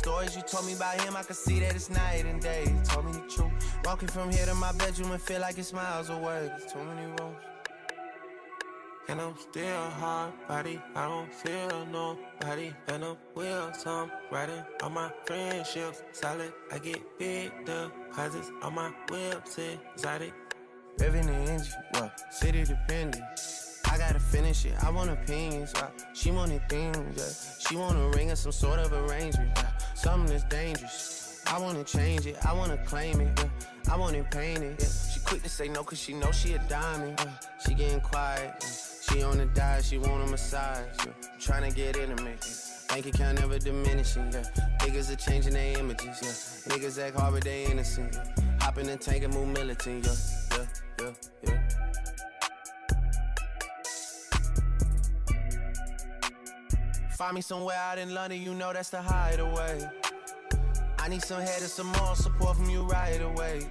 Stories you told me about him, I could see that it's night and day. He told me the truth. Walking from here to my bedroom and feel like it's miles away. There's too many roads. And I'm still hard body, I don't feel nobody. And I'm wheels, I'm riding on my friendships. Solid, I get big deposits on my whips, exotic. Revving the engine, well, city dependent. I gotta finish it, I want opinions, she wanted things, yeah. She want a ring or some sort of arrangement, yeah. Something that's dangerous, I wanna change it, I wanna claim it, yeah. I wanna paint it, yeah. She quick to say no cause she know she a diamond, yeah. She getting quiet, yeah. She on the diet, she want a massage, yeah. Tryna get intimate, yeah. Bank account never diminishing, yeah. Niggas are changing their images, yeah. Niggas act hard but they innocent, yeah. Hop in the tank and move militant, yeah, yeah, yeah, yeah. Find me somewhere out in London, you know that's the hideaway. I need some head and some more support from you right away.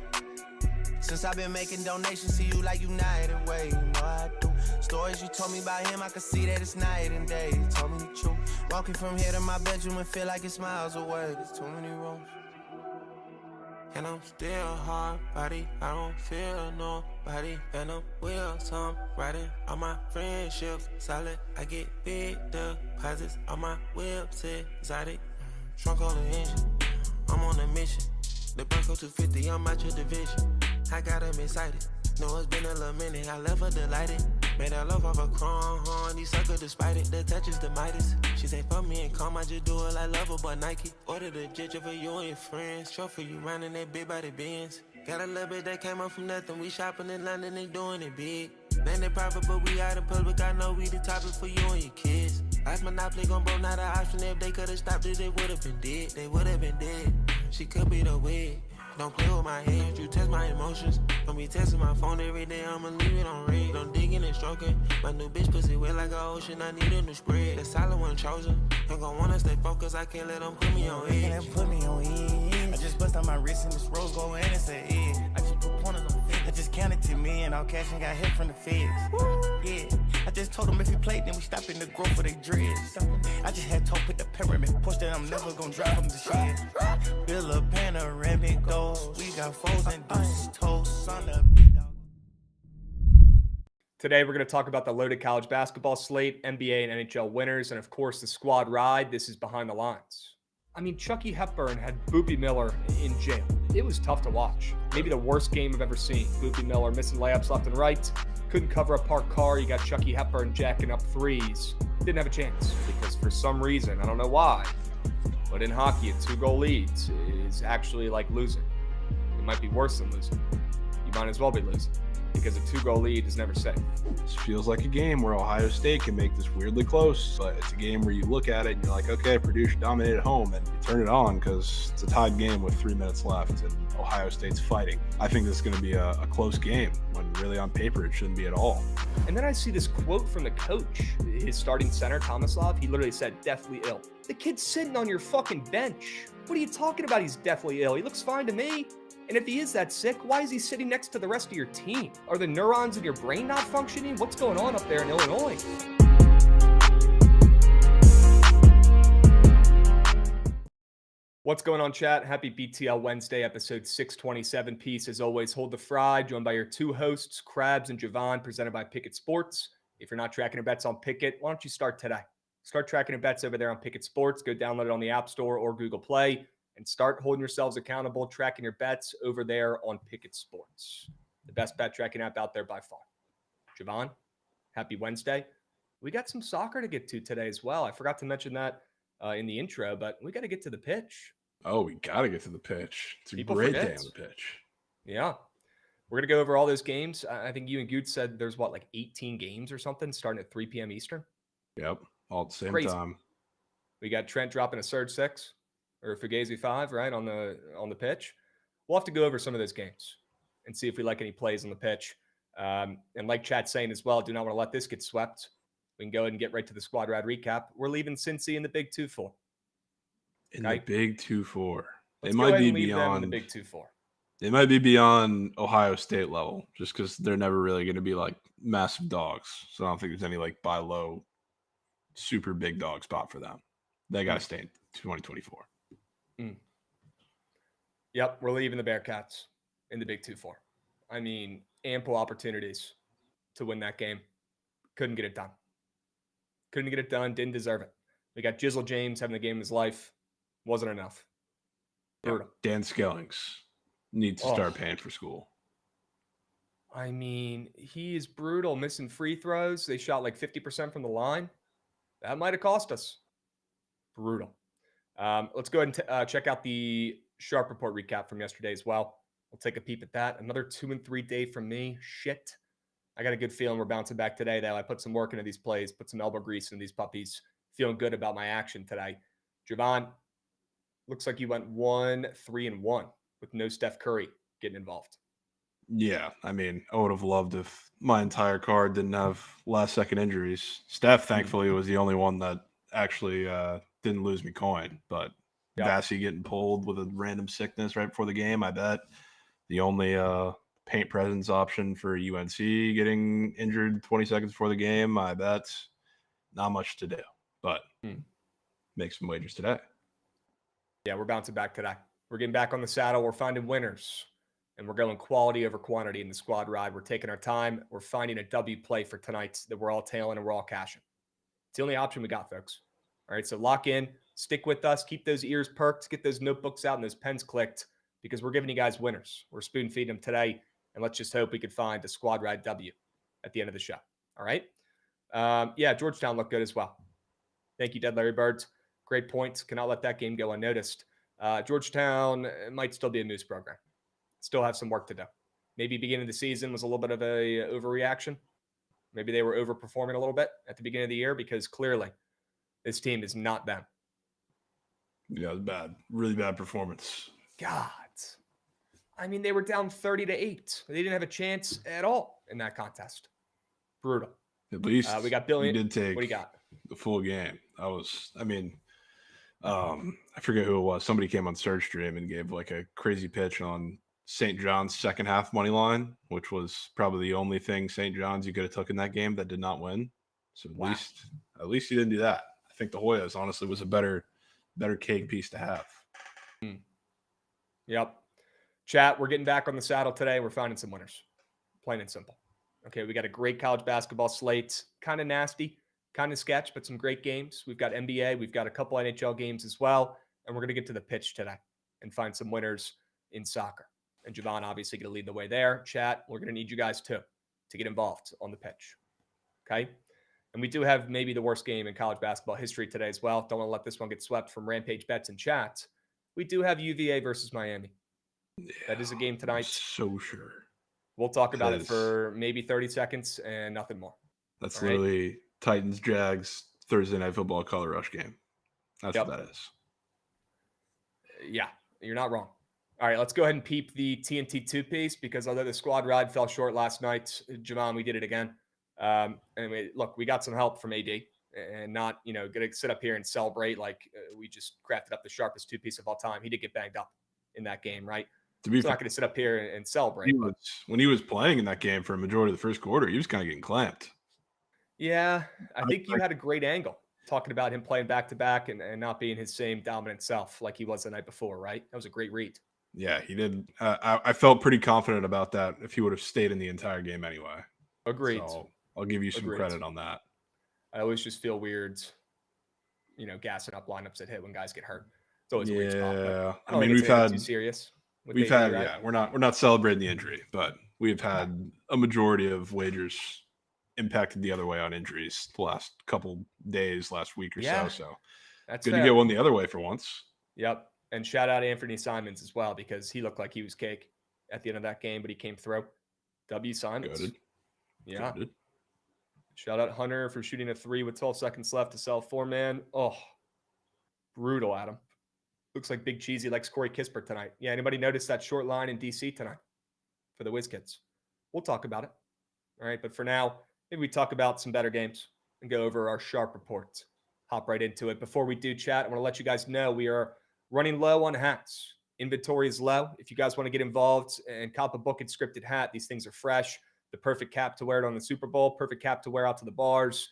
Since I've been making donations to you like United Way, you know I do. Stories you told me about him, I could see that it's night and day. He told me the truth. Walking from here to my bedroom and feel like it's miles away. There's too many rooms. And I'm still hard body, I don't feel nobody. And I'm wheels, I'm riding on my friendships. Solid, I get big deposits on my whips, exotic. Trunk on the engine, I'm on a mission. The Bronco 250, I'm out your division. I got him excited, know it's been a little minute. I left her delighted, made her love off a chrome horn. These suckers despite it, the touch is the Midas. She say fuck me and calm, I just do it like Lover but Nike. Ordered a jet for you and your friends. Trophy you running that big body Benz. Got a little bit that came up from nothing. We shopping in London and doing it big. Landed private but we out in public. I know we the topic for you and your kids. Ice Monopoly gon' bro, not an option. If they could've stopped it, they would've been dead. They would've been dead. She could be the wig. Don't play with my hands, you test my emotions. Don't be testing my phone every day, I'ma leave it on red. Don't digging and stroking. My new bitch pussy wet like an ocean, I need a new spread. The solid one chosen. Don't gon' wanna stay focused, I can't let them put me on edge. Can't put me on edge. I just bust out my wrist and this rose gold and it's an edge. I just put pointers on feds. I just counted to me and all cash and got hit from the feds. Yeah, I just told them if we played, then we stop in the growth for they dreads. I just had told put the pyramid push that I'm never gonna drive them to shed. Build a panoramic goals. We got foes and deuces toast on the big dog. Today, we're going to talk about the loaded college basketball slate, NBA and NHL winners, and of course, the squad ride. This is Behind the Lines. I mean, Chucky Hepburn had Boopie Miller in jail. It was tough to watch. Maybe the worst game I've ever seen. Boopie Miller missing layups left and right. Couldn't cover a parked car. You got Chucky Hepburn jacking up threes. Didn't have a chance because for some reason, I don't know why, but in hockey, a 2-goal lead is actually like losing. It might be worse than losing. You might as well be losing because a 2-goal lead is never safe. This feels like a game where Ohio State can make this weirdly close, but it's a game where you look at it and you're like, okay, Purdue should dominate at home, and you turn it on because it's a tied game with 3 minutes left and Ohio State's fighting. I think this is going to be a close game when really on paper it shouldn't be at all. And then I see this quote from the coach, his starting center, Tomislav. He literally said, deathly ill. The kid's sitting on your fucking bench. What are you talking about? He's deathly ill. He looks fine to me. And if he is that sick, why is he sitting next to the rest of your team? Are the neurons in your brain not functioning? What's going on up there in Illinois? What's going on, chat? Happy BTL Wednesday, episode 627. Peace, as always, hold the fry. Joined by your two hosts, Krabs and Jovan, presented by Bookit Sports. If you're not tracking your bets on Bookit, why don't you start today? Start tracking your bets over there on Bookit Sports. Go download it on the App Store or Google Play. And start holding yourselves accountable, tracking your bets over there on Bookit Sports. The best bet tracking app out there by far. Jovan, happy Wednesday. We got some soccer to get to today as well. I forgot to mention that in the intro, but we got to get to the pitch. Oh, we got to get to the pitch. It's a great day on the pitch. Yeah. We're going to go over all those games. I think you and Good said there's, like 18 games or something starting at 3 p.m. Eastern? Yep, all at the same Crazy. time. We got Trent dropping a surge 6. Or Fugazi 5, right, on the pitch. We'll have to go over some of those games and see if we like any plays on the pitch. And like chat's saying as well, do not want to let this get swept. We can go ahead and get right to the squad ride recap. We're leaving Cincy in the Big 2-4. In the Big 2-4. It might be beyond the Big 2-4. It might be beyond Ohio State level, just because they're never really going to be like massive dogs. So I don't think there's any like buy low, super big dog spot for them. They got to stay in 2024. Mm. Yep, we're leaving the Bearcats in the Big 2-4. I mean, ample opportunities to win that game. Couldn't get it done. Didn't deserve it. We got Jizzle James having the game of his life. Wasn't enough. Brutal. Yeah, Dan Skellings needs to start paying for school. I mean, he is brutal, missing free throws. They shot like 50% from the line. That might have cost us. Brutal. Let's go ahead and check out the Sharp Report recap from yesterday as well. We'll take a peep at that. Another 2-3 day from me. Shit. I got a good feeling we're bouncing back today, though. I put some work into these plays, put some elbow grease in these puppies. Feeling good about my action today. Jovan, looks like you went 1-3-1 with no Steph Curry getting involved. Yeah, I mean, I would have loved if my entire card didn't have last-second injuries. Steph, thankfully, was the only one that actually didn't lose me coin. But Vassie getting pulled with a random sickness right before the game, I bet. The only paint presence option for UNC getting injured 20 seconds before the game, I bet. Not much to do, but make some wagers today. Yeah, we're bouncing back today. We're getting back on the saddle. We're finding winners. And we're going quality over quantity in the squad ride. We're taking our time. We're finding a W play for tonight that we're all tailing and we're all cashing. It's the only option we got, folks. All right, so lock in, stick with us, keep those ears perked, get those notebooks out and those pens clicked because we're giving you guys winners. We're spoon feeding them today, and let's just hope we can find a squad ride W at the end of the show. All right? Yeah, Georgetown looked good as well. Thank you, Dead Larry Birds. Great points. Cannot let that game go unnoticed. Georgetown might still be a Moose program. Still have some work to do. Maybe beginning of the season was a little bit of a overreaction. Maybe they were overperforming a little bit at the beginning of the year because clearly this team is not them. Yeah, it was bad. Really bad performance. God. I mean, they were down 30-8. They didn't have a chance at all in that contest. Brutal. At least we got Billy. You did take what do you got? The full game. I forget who it was. Somebody came on Surge Stream and gave like a crazy pitch on St. John's second half money line, which was probably the only thing St. John's you could have took in that game that did not win. So at least you didn't do that. I think the Hoyas honestly was a better cake piece to have. Yep. Chat, we're getting back on the saddle today. We're finding some winners. Plain and simple. Okay, we got a great college basketball slate. Kind of nasty, kind of sketch, but some great games. We've got NBA. We've got a couple NHL games as well. And we're going to get to the pitch today and find some winners in soccer. And Jovan obviously going to lead the way there. Chat, we're going to need you guys too to get involved on the pitch. Okay? And we do have maybe the worst game in college basketball history today as well. Don't want to let this one get swept from Rampage Bets and Chat. We do have UVA versus Miami. Yeah, that is a game tonight. I'm so sure. We'll talk about it for maybe 30 seconds and nothing more. That's literally Titans Jags Thursday Night Football color rush game. That's what that is. Yeah, you're not wrong. All right, let's go ahead and peep the TNT two-piece because although the squad ride fell short last night, Jovan, we did it again. Anyway, look, we got some help from AD and not, going to sit up here and celebrate like we just crafted up the sharpest two-piece of all time. He did get banged up in that game, right? To be fair, not going to sit up here and celebrate. When he was playing in that game for a majority of the first quarter, he was kind of getting clamped. Yeah, I think you had a great angle talking about him playing back-to-back and not being his same dominant self like he was the night before, right? That was a great read. Yeah, he did. I felt pretty confident about that if he would have stayed in the entire game anyway. Agreed. So I'll give you some credit on that. I always just feel weird, gassing up lineups that hit when guys get hurt. It's always a weird spot. Yeah, I mean, we've had too serious. We're not celebrating the injury, but we've had a majority of wagers impacted the other way on injuries the last couple days, last week or so. So that's good to get one the other way for once. Yep. And shout out Anthony Simons as well, because he looked like he was cake at the end of that game, but he came through. W. Simons. Goated. Yeah. Goated. Shout out Hunter for shooting a 3 with 12 seconds left to sell 4-man. Oh, brutal, Adam. Looks like Big Cheesy likes Corey Kispert tonight. Yeah, anybody notice that short line in DC tonight for the WizKids? We'll talk about it. All right, but for now, maybe we talk about some better games and go over our sharp reports. Hop right into it. Before we do chat, I want to let you guys know we are running low on hats. Inventory is low. If you guys want to get involved and cop a Bookit scripted hat, these things are fresh. The perfect cap to wear it on the Super Bowl, perfect cap to wear out to the bars.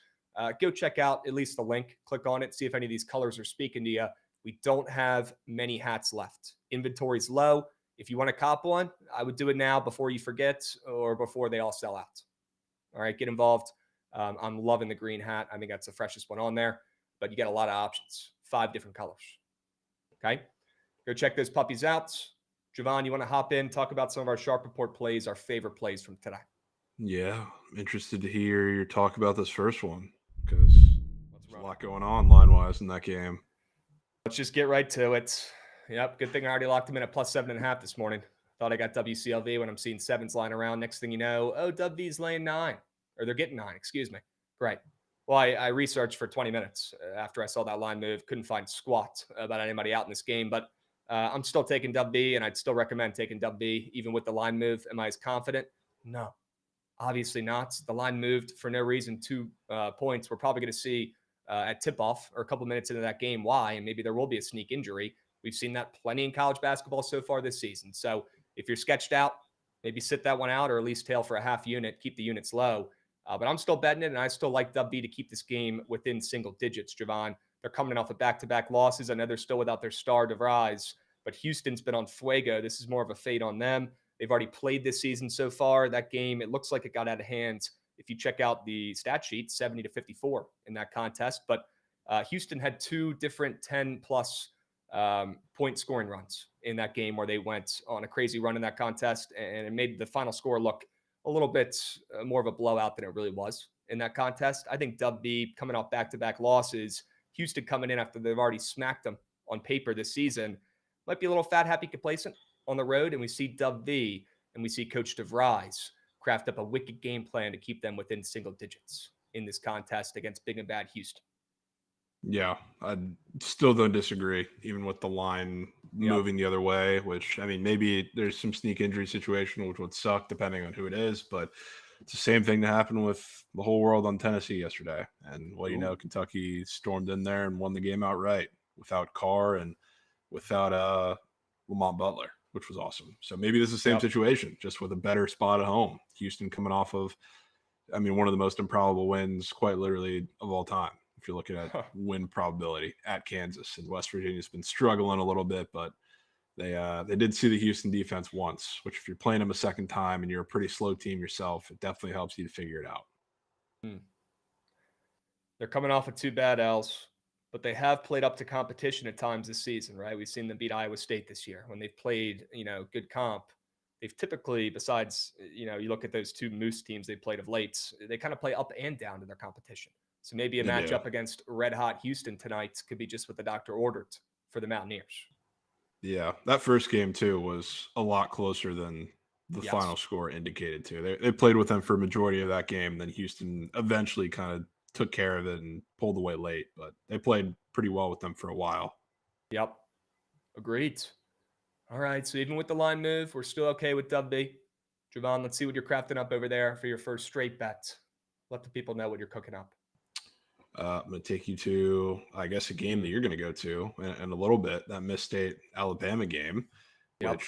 Go check out at least the link. Click on it. See if any of these colors are speaking to you. We don't have many hats left. Inventory's low. If you want to cop one, I would do it now before you forget or before they all sell out. All right, get involved. I'm loving the green hat. I think that's the freshest one on there, but you got a lot of options, 5 different colors. Okay, go check those puppies out. Jovan, you want to hop in, talk about some of our Sharp Report plays, our favorite plays from today? Yeah, I'm interested to hear your talk about this first one because there's a lot going on line-wise in that game. Let's just get right to it. Yep, good thing I already locked him in at plus 7.5 this morning. Thought I got WCLV when I'm seeing 7s lying around. Next thing you know, WV's laying 9. Or they're getting 9, excuse me. Right. Well, I researched for 20 minutes after I saw that line move. Couldn't find squat about anybody out in this game, but I'm still taking WV, and I'd still recommend taking WV even with the line move. Am I as confident? No, obviously not. The line moved for no reason. 2 points. We're probably going to see at tip-off or a couple minutes into that game why, and maybe there will be a sneak injury. We've seen that plenty in college basketball so far this season. So if you're sketched out, maybe sit that one out or at least tail for a half unit, keep the units low. But I'm still betting it, and I still like WV to keep this game within single digits, Jovan. They're coming off of back-to-back losses. I know they're still without their star DeVries, but Houston's been on fuego. This is more of a fade on them. They've already played this season so far. That game, it looks like it got out of hand. If you check out the stat sheet, 70-54 in that contest. But Houston had 2 different 10-plus point scoring runs in that game where they went on a crazy run in that contest, and it made the final score look a little bit more of a blowout than it really was in that contest. I think WV coming off back-to-back losses, Houston coming in after they've already smacked them on paper this season, might be a little fat, happy, complacent on the road, and we see WV and we see Coach DeVries craft up a wicked game plan to keep them within single digits in this contest against big and bad Houston. Yeah, I still don't disagree, even with the line moving the other way, which, I mean, maybe there's some sneak injury situation, which would suck depending on who it is, but it's the same thing that happened with the whole world on Tennessee yesterday. And, well, you know, Kentucky stormed in there and won the game outright without Carr and without Lamont Butler, which was awesome. So maybe this is the same situation, just with a better spot at home. Houston coming off of, I mean, one of the most improbable wins, quite literally, of all time. If you're looking at win probability at Kansas, and West Virginia's been struggling a little bit, but they did see the Houston defense once, which if you're playing them a second time and you're a pretty slow team yourself, it definitely helps you to figure it out. They're coming off of 2 bad L's, but they have played up to competition at times this season, right? We've seen them beat Iowa State this year when they've played, good comp. They've typically, besides, you look at those 2 Moose teams they played of late, they kind of play up and down to their competition. So maybe a matchup against red hot Houston tonight could be just what the doctor ordered for the Mountaineers. Yeah, that first game too was a lot closer than the final score indicated too. They played with them for a majority of that game. Then Houston eventually kind of took care of it and pulled away late, but they played pretty well with them for a while. Yep. Agreed. All right. So even with the line move, we're still okay with WV. Jovan, let's see what you're crafting up over there for your first straight bet. Let the people know what you're cooking up. I'm going to take you to, I guess, a game that you're going to go to in a little bit, that Miss State Alabama game, which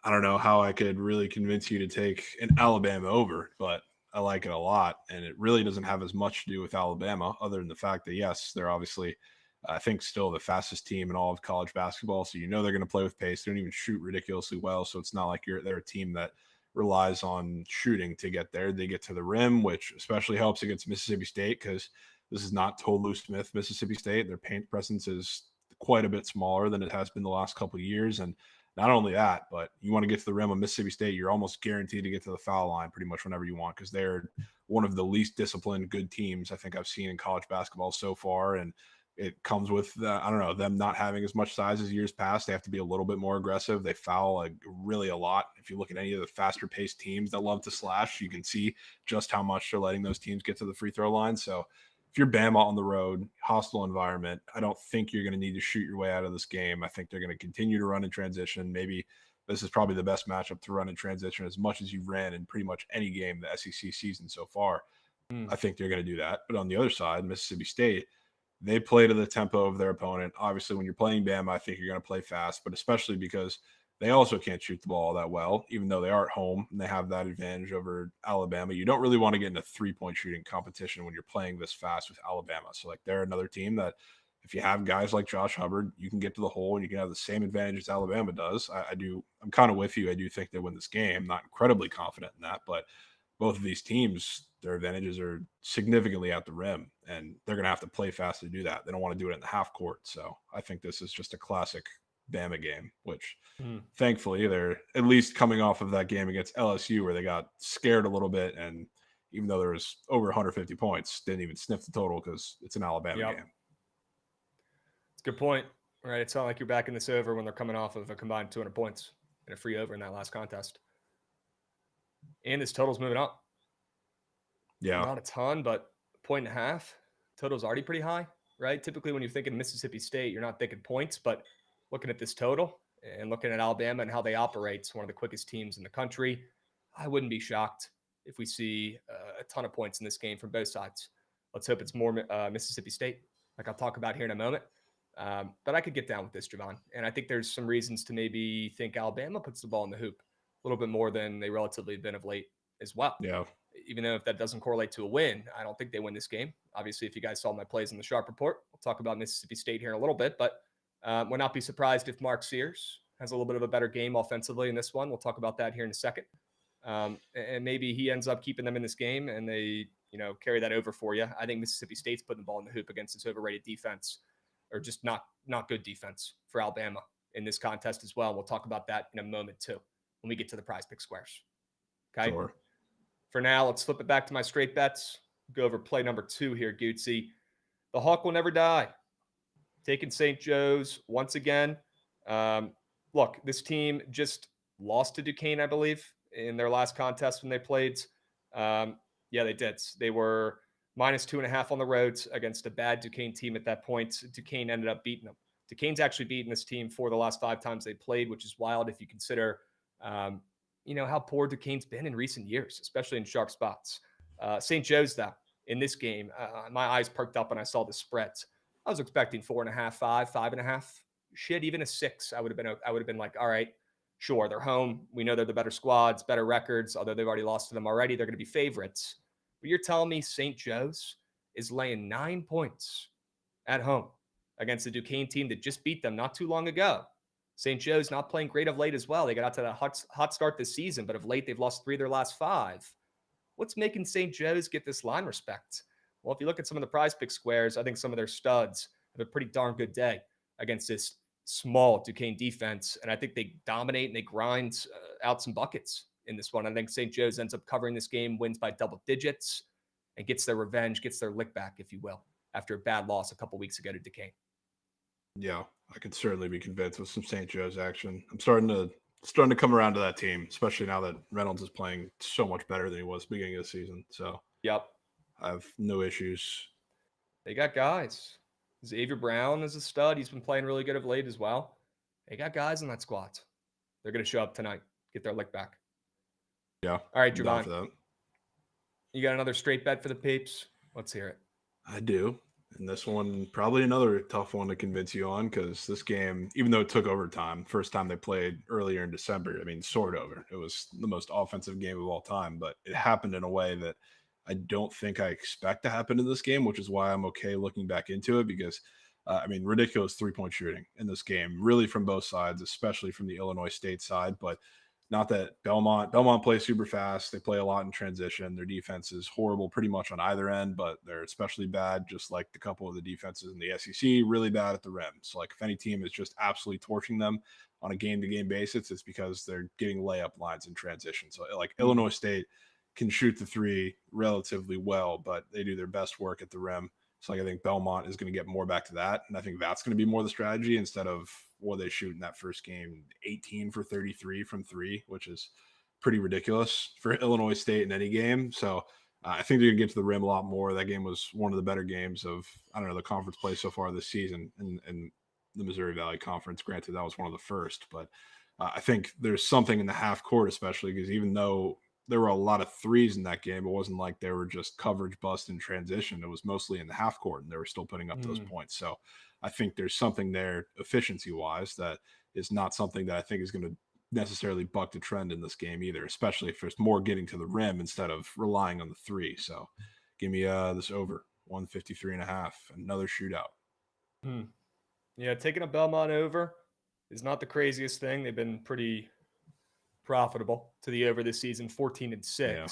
I don't know how I could really convince you to take an Alabama over, but I like it a lot. And it really doesn't have as much to do with Alabama other than the fact that, yes, they're obviously, I think, still the fastest team in all of college basketball. So, they're going to play with pace. They don't even shoot ridiculously well. So it's not like they're a team that relies on shooting to get there. They get to the rim, which especially helps against Mississippi State because this is not Tolu Smith, Mississippi State. Their paint presence is quite a bit smaller than it has been the last couple of years. And not only that, but you want to get to the rim of Mississippi State, you're almost guaranteed to get to the foul line pretty much whenever you want because they're one of the least disciplined good teams I think I've seen in college basketball so far. And it comes with, them not having as much size as years past. They have to be a little bit more aggressive. They foul really a lot. If you look at any of the faster paced teams that love to slash, you can see just how much they're letting those teams get to the free throw line. So if you're Bama on the road, hostile environment, I don't think you're going to need to shoot your way out of this game. I think they're going to continue to run in transition. Maybe this is probably the best matchup to run in transition as much as you've ran in pretty much any game the SEC season so far. I think they're going to do that. But on the other side, Mississippi State, they play to the tempo of their opponent. Obviously, when you're playing Bama, I think you're going to play fast, but especially because they also can't shoot the ball that well, even though they are at home and they have that advantage over Alabama. You don't really want to get into 3-point shooting competition when you're playing this fast with Alabama. So, they're another team that if you have guys like Josh Hubbard, you can get to the hole and you can have the same advantage as Alabama does. I'm kind of with you. I do think they win this game. Not incredibly confident in that, but both of these teams, their advantages are significantly at the rim, and they're going to have to play fast to do that. They don't want to do it in the half court. So I think this is just a classic Bama game, which thankfully they're at least coming off of that game against LSU where they got scared a little bit. And even though there was over 150 points, didn't even sniff the total because it's an Alabama game. It's a good point, right? It's not like you're backing this over when they're coming off of a combined 200 points and a free over in that last contest. And this total's moving up. Yeah. Not a ton, but 1.5. Total's already pretty high, right? Typically when you're thinking Mississippi State, you're not thinking points, but looking at this total and looking at Alabama and how they operate, it's one of the quickest teams in the country. I wouldn't be shocked if we see a ton of points in this game from both sides. Let's hope it's more Mississippi State, like I'll talk about here in a moment. But I could get down with this, Jovan. And I think there's some reasons to maybe think Alabama puts the ball in the hoop a little bit more than they relatively have been of late as well. Yeah. Even though if that doesn't correlate to a win, I don't think they win this game. Obviously, if you guys saw my plays in the Sharp Report, we'll talk about Mississippi State here in a little bit. But would not be surprised if Mark Sears has a little bit of a better game offensively in this one. We'll talk about that here in a second. And maybe he ends up keeping them in this game and they, carry that over for you. I think Mississippi State's putting the ball in the hoop against this overrated defense, or just not good defense for Alabama in this contest as well. We'll talk about that in a moment too when we get to the prize pick squares. Okay. Sure. For now, let's flip it back to my straight bets. Go over play number 2 here, Gootsy. The Hawk will never die. Taking St. Joe's once again. Look, this team just lost to Duquesne, I believe, in their last contest when they played. Yeah, they did. They were -2.5 on the road against a bad Duquesne team at that point. Duquesne ended up beating them. Duquesne's actually beaten this team 4 of the last 5 times they played, which is wild if you consider how poor Duquesne's been in recent years, especially in sharp spots. St. Joe's, though, in this game, my eyes perked up when I saw the spreads. I was expecting 4.5, 5.5. Shit, even a 6. I would have been like, all right, sure, they're home. We know they're the better squads, better records. Although they've already lost to them already, they're going to be favorites. But you're telling me St. Joe's is laying 9 points at home against the Duquesne team that just beat them not too long ago. St. Joe's not playing great of late as well. They got out to that hot start this season, but of late they've lost 3 of their last 5. What's making St. Joe's get this line respect? Well, if you look at some of the prize pick squares, I think some of their studs have a pretty darn good day against this small Duquesne defense. And I think they dominate and they grind out some buckets in this one. I think St. Joe's ends up covering this game, wins by double digits, and gets their revenge, gets their lick back, if you will, after a bad loss a couple weeks ago to Duquesne. Yeah, I could certainly be convinced with some St. Joe's action. I'm starting to come around to that team, especially now that Reynolds is playing so much better than he was at the beginning of the season. So yep, I have no issues. They got guys. Xavier Brown is a stud. He's been playing really good of late as well. They got guys in that squad. They're going to show up tonight, get their lick back. Yeah. All right, Jovan. You got another straight bet for the peeps? Let's hear it. I do. And this one, probably another tough one to convince you on, because this game, even though it took overtime, first time they played earlier in December, sort over. It was the most offensive game of all time, but it happened in a way that I don't think I expect to happen in this game, which is why I'm okay looking back into it, because, ridiculous 3-point shooting in this game, really from both sides, especially from the Illinois State side, but not that Belmont plays super fast. They play a lot in transition. Their defense is horrible pretty much on either end, but they're especially bad, just like a couple of the defenses in the SEC, really bad at the rim. So if any team is just absolutely torching them on a game-to-game basis, it's because they're getting layup lines in transition. So Illinois State can shoot the 3 relatively well, but they do their best work at the rim. So I think Belmont is going to get more back to that. And I think that's going to be more the strategy instead of what they shoot in that first game, 18 for 33 from 3, which is pretty ridiculous for Illinois State in any game. So I think they're going to get to the rim a lot more. That game was one of the better games of, the conference play so far this season in the Missouri Valley Conference. Granted, that was one of the first, but I think there's something in the half court, especially because even though there were a lot of 3s in that game, it wasn't like they were just coverage bust in transition. It was mostly in the half court, and they were still putting up those points. So I think there's something there efficiency-wise that is not something that I think is going to necessarily buck the trend in this game either, especially if there's more getting to the rim instead of relying on the 3. So give me this over 153.5, another shootout. Yeah, taking a Belmont over is not the craziest thing. They've been pretty profitable to the over this season, 14-6. Yeah.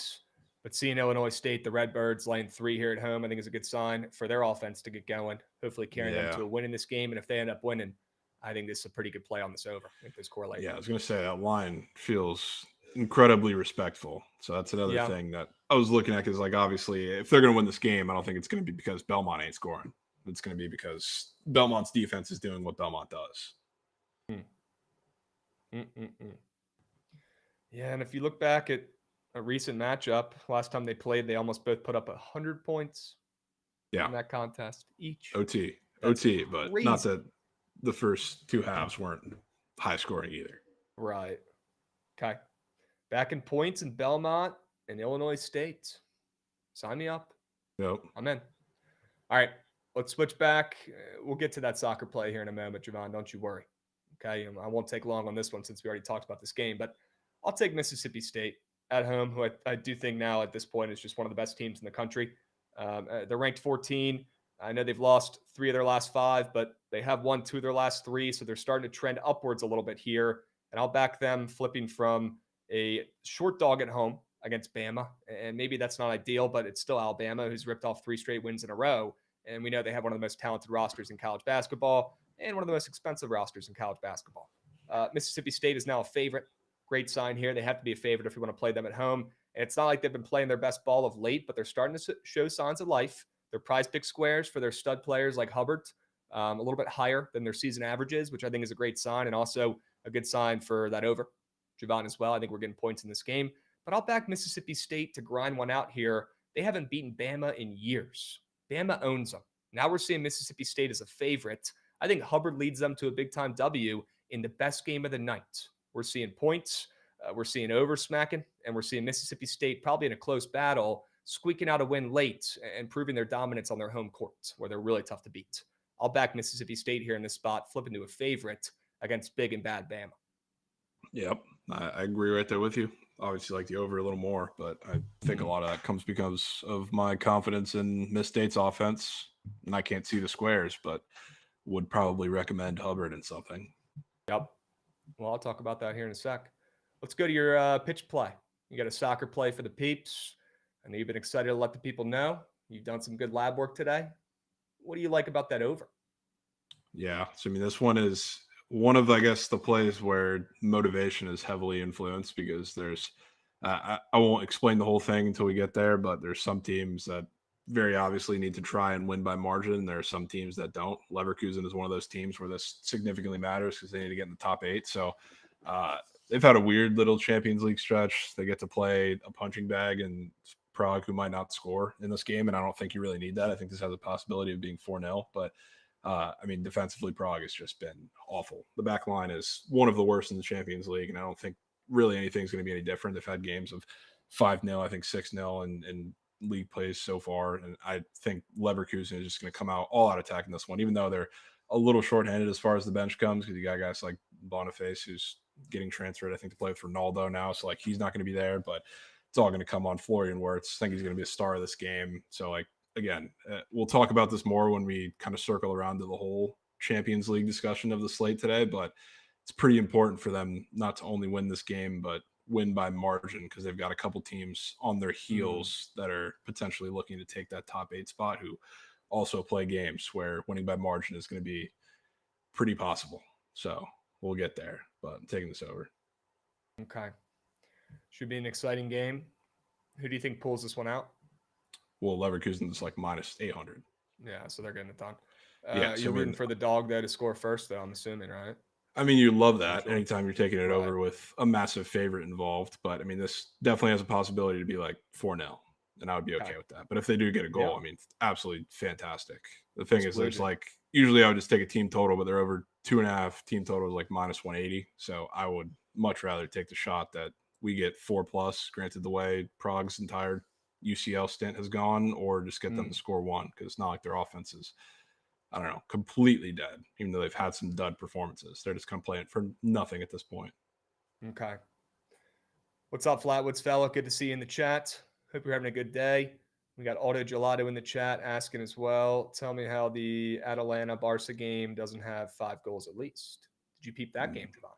But seeing Illinois State, the Redbirds, laying 3 here at home, I think is a good sign for their offense to get going, hopefully carrying them to a win in this game. And if they end up winning, I think this is a pretty good play on this over. I think this correlates. Yeah, I was going to say that line feels incredibly respectful. So that's another thing that I was looking at, because, like, obviously, if they're going to win this game, I don't think it's going to be because Belmont ain't scoring. It's going to be because Belmont's defense is doing what Belmont does. Yeah, and if you look back at a recent matchup, last time they played, they almost both put up 100 points in that contest each. OT, but crazy. Not that the first 2 halves weren't high scoring either. Right. Okay. Back in points in Belmont and Illinois State. Sign me up. Yep. I'm in. All right. Let's switch back. We'll get to that soccer play here in a moment, Jovan. Don't you worry. Okay. I won't take long on this one since we already talked about this game, but I'll take Mississippi State at home, who I do think now at this point is just one of the best teams in the country. They're ranked 14. I know they've lost 3 of their last 5, but they have won 2 of their last 3, so they're starting to trend upwards a little bit here. And I'll back them flipping from a short dog at home against Bama. And maybe that's not ideal, but it's still Alabama, who's ripped off 3 straight wins in a row. And we know they have one of the most talented rosters in college basketball and one of the most expensive rosters in college basketball. Mississippi State is now a favorite. Great sign here. They have to be a favorite if you want to play them at home. And it's not like they've been playing their best ball of late, but they're starting to show signs of life. Their prize pick squares for their stud players like Hubbard, a little bit higher than their season averages, which I think is a great sign, and also a good sign for that over Jovan as well. I think we're getting points in this game. But I'll back Mississippi State to grind one out here. They haven't beaten Bama in years. Bama owns them. Now we're seeing Mississippi State as a favorite. I think Hubbard leads them to a big-time W in the best game of the night. We're seeing points. We're seeing over smacking, and we're seeing Mississippi State probably in a close battle, squeaking out a win late and proving their dominance on their home court, where they're really tough to beat. I'll back Mississippi State here in this spot, flipping to a favorite against big and bad Bama. Yep, I agree right there with you. Obviously, like the over a little more, but I think a lot of that comes because of my confidence in Miss State's offense. And I can't see the squares, but would probably recommend Hubbard in something. Yep. Well, I'll talk about that here in a sec. Let's go to your pitch play. You got a soccer play for the peeps. I know you've been excited to let the people know. You've done some good lab work today. What do you like about that over? Yeah. So, I mean, this one is one of, I guess, the plays where motivation is heavily influenced, because there's, I won't explain the whole thing until we get there, but there's some teams that very obviously need to try and win by margin. There are some teams that don't. Leverkusen is one of those teams where this significantly matters because they need to get in the top 8. So they've had a weird little Champions League stretch. They get to play a punching bag and Prague, who might not score in this game, and I don't think you really need that. I think this has a possibility of being 4-0, but I mean, defensively, Prague has just been awful. The back line is one of the worst in the Champions League, and I don't think really anything's going to be any different. They've had games of 5-0, I think 6-0 in league plays so far, and I think Leverkusen is just going to come out all out attacking this one, even though they're a little shorthanded as far as the bench comes, because you got guys like Boniface, who's getting transferred, I think, to play with Ronaldo now, so like he's not going to be there, but it's all going to come on Florian Wirtz. I think he's going to be a star of this game. So, like, again, we'll talk about this more when we kind of circle around to the whole Champions League discussion of the slate today, but it's pretty important for them not to only win this game, but win by margin, because they've got a couple teams on their heels that are potentially looking to take that top 8 spot, who also play games where winning by margin is going to be pretty possible. So we'll get there, but I'm taking this over. Okay. Should be an exciting game. Who do you think pulls this one out? Well, Leverkusen is like minus 800. Yeah, so they're getting it done. Yeah, so you're rooting for the dog there to score first, though, I'm assuming, right? I mean, you love that anytime you're taking it over with a massive favorite involved. But, I mean, this definitely has a possibility to be like 4-0, and I would be okay with that. But if they do get a goal, I mean, absolutely fantastic. The thing is, there's like, usually I would just take a team total, but they're over 2.5. Team total is like minus 180. So I would much rather take the shot that we get 4+, granted the way Prague's entire UCL stint has gone, or just get them to score 1, because it's not like their offense is, I don't know, completely dead, even though they've had some dud performances. They're just kind of playing for nothing at this point. Okay. What's up, Flatwoods fella? Good to see you in the chat. Hope you're having a good day. We got Auto Gelato in the chat asking as well. Tell me how the Atalanta Barca game doesn't have 5 goals at least. Did you peep that game, Jovan?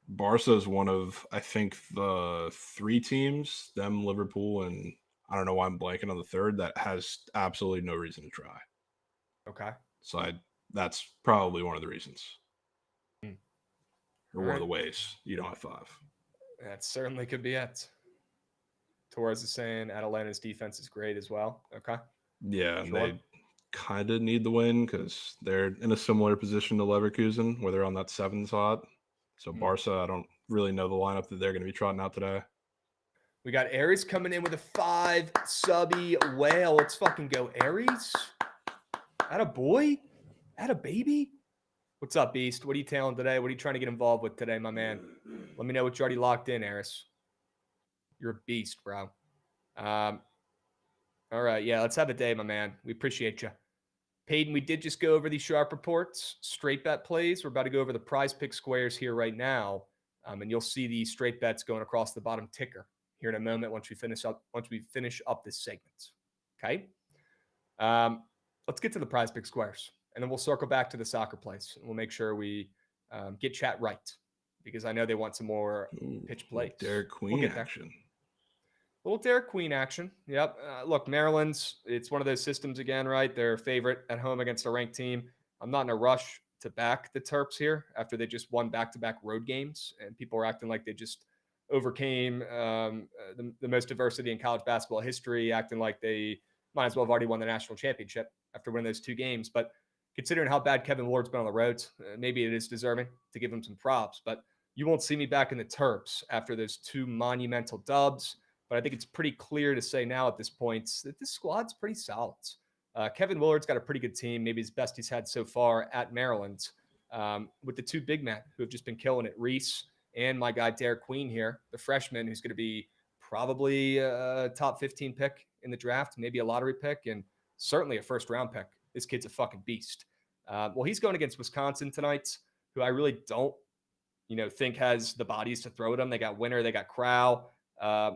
Barca is one of, I think, the 3 teams, them, Liverpool, and I don't know why I'm blanking on the third, that has absolutely no reason to try. Okay. So that's probably one of the reasons. Or All one right. of the ways you don't have 5. That certainly could be it. Torres is saying Atalanta's defense is great as well. Okay. Yeah, and Sure. they kind of need the win because they're in a similar position to Leverkusen where they're on that 7 spot. So Barca, I don't really know the lineup that they're going to be trotting out today. We got Aries coming in with a 5 subby whale. Let's fucking go, Aries. Atta boy? Atta baby? What's up, Beast? What are you tailing today? What are you trying to get involved with today, my man? Let me know what you already locked in, Aries. You're a beast, bro. All right. Yeah, let's have a day, my man. We appreciate you. Peyton, we did just go over these sharp reports, straight bet plays. We're about to go over the prize pick squares here right now. And you'll see the straight bets going across the bottom ticker here in a moment once we finish up this segment. Okay. Let's get to the prize pick squares, and then we'll circle back to the soccer plays. And we'll make sure we get chat right, because I know they want some more pitch plays. Derek Queen action. Little Derek Queen action. Yep. Look, Maryland's, it's one of those systems again, right? They're a favorite at home against a ranked team. I'm not in a rush to back the Terps here after they just won back-to-back road games, and people are acting like they just overcame the most diversity in college basketball history, acting like they might as well have already won the national championship after winning those 2 games. But considering how bad Kevin Ward's been on the roads, maybe it is deserving to give him some props. But you won't see me back in the Terps after those 2 monumental dubs. But I think it's pretty clear to say now at this point that this squad's pretty solid. Kevin Willard's got a pretty good team, maybe his best he's had so far at Maryland, with the 2 big men who have just been killing it, Reese and my guy Derek Queen here, the freshman who's going to be probably a top 15 pick in the draft, maybe a lottery pick, and certainly a first-round pick. This kid's a fucking beast. Well, he's going against Wisconsin tonight, who I really don't, think has the bodies to throw at him. They got Winter, they got Crow.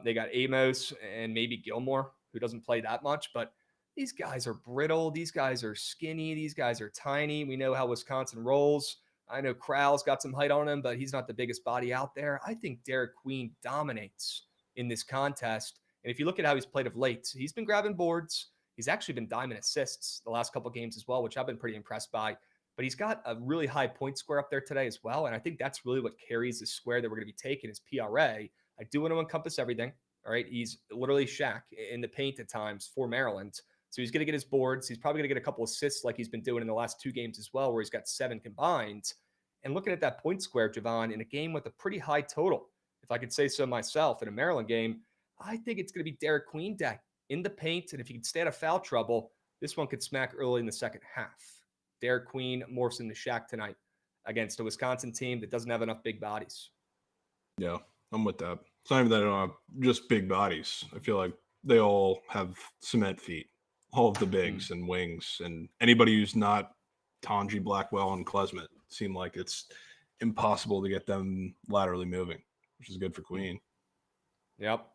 They got Amos and maybe Gilmore, who doesn't play that much, but these guys are brittle. These guys are skinny. These guys are tiny. We know how Wisconsin rolls. I know Crowell's got some height on him, but he's not the biggest body out there. I think Derek Queen dominates in this contest. And if you look at how he's played of late, he's been grabbing boards. He's actually been diamond assists the last couple of games as well, which I've been pretty impressed by. But he's got a really high point square up there today as well. And I think that's really what carries the square that we're going to be taking is PRA. I do want to encompass everything. All right. He's literally Shaq in the paint at times for Maryland. So he's going to get his boards. He's probably going to get a couple assists like he's been doing in the last 2 games as well, where he's got 7 combined. And looking at that point square, Jovan, in a game with a pretty high total, if I could say so myself, in a Maryland game, I think it's going to be Derek Queen day in the paint. And if he can stay out of foul trouble, this one could smack early in the second half. Derek Queen morphs into Shaq tonight against a Wisconsin team that doesn't have enough big bodies. Yeah, I'm with that. It's not even that they don't have just big bodies. I feel like they all have cement feet. All of the bigs and wings, and anybody who's not Tanji, Blackwell, and Klesmet seem like it's impossible to get them laterally moving, which is good for Queen. Yep.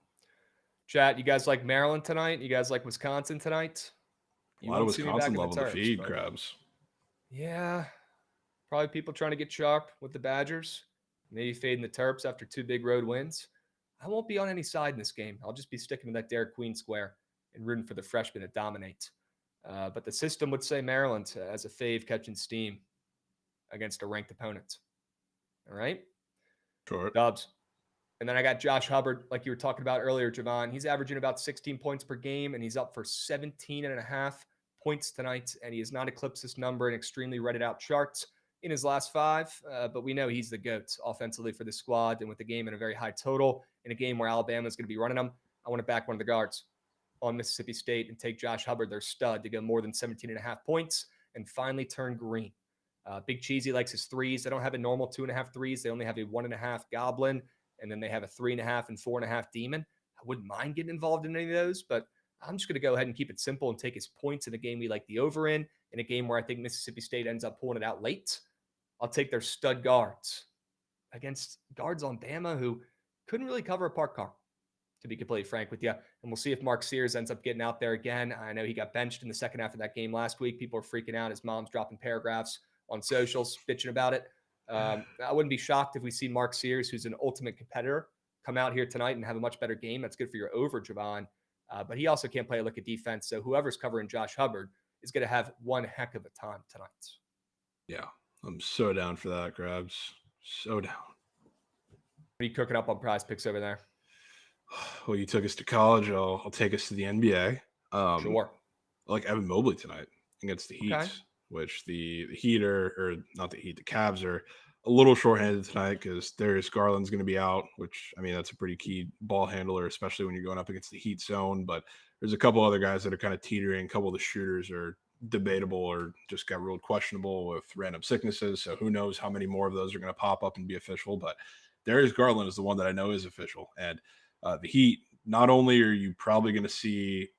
Chat, you guys like Maryland tonight? You guys like Wisconsin tonight? A lot of Wisconsin level to feed, Krabs. Yeah. Probably people trying to get sharp with the Badgers. Maybe fading the Terps after 2 big road wins. I won't be on any side in this game. I'll just be sticking to that Derek Queen square and rooting for the freshmen to dominate. But the system would say Maryland as a fave catching steam against a ranked opponent. All right? Sure. Dubs. And then I got Josh Hubbard, like you were talking about earlier, Jovan. He's averaging about 16 points per game, and he's up for 17.5 points tonight. And he has not eclipsed this number in extremely redded-out charts in his last 5. But we know he's the GOAT offensively for the squad. And with the game in a very high total, in a game where Alabama is going to be running them, I want to back one of the guards on Mississippi State and take Josh Hubbard, their stud, to go more than 17.5 points and finally turn green. Big Cheesy likes his threes. They don't have a normal 2.5 threes. They only have a 1.5 Goblin, and then they have a 3.5 and 4.5 Demon. I wouldn't mind getting involved in any of those, but I'm just going to go ahead and keep it simple and take his points in a game we like the over in a game where I think Mississippi State ends up pulling it out late. I'll take their stud guards against guards on Bama who couldn't really cover a park car, to be completely frank with you. And we'll see if Mark Sears ends up getting out there again. I know he got benched in the second half of that game last week. People are freaking out. His mom's dropping paragraphs on socials, bitching about it. I wouldn't be shocked if we see Mark Sears, who's an ultimate competitor, come out here tonight and have a much better game. That's good for your over, Jovan. But he also can't play a lick of defense. So whoever's covering Josh Hubbard is going to have one heck of a time tonight. Yeah, I'm so down for that, Krabs. So down. What are you cooking up on Prize Picks over there? Well, you took us to college. I'll take us to the NBA. Sure. I like Evan Mobley tonight against the Heat, Okay. which the Heat or not the Heat, the Cavs are a little shorthanded tonight because Darius Garland's going to be out, which, I mean, that's a pretty key ball handler, especially when you're going up against the Heat zone. But there's a couple other guys that are kind of teetering. A couple of the shooters are debatable or just got ruled questionable with random sicknesses. So who knows how many more of those are going to pop up and be official. But Darius Garland is the one that I know is official. And the Heat, not only are you probably going to see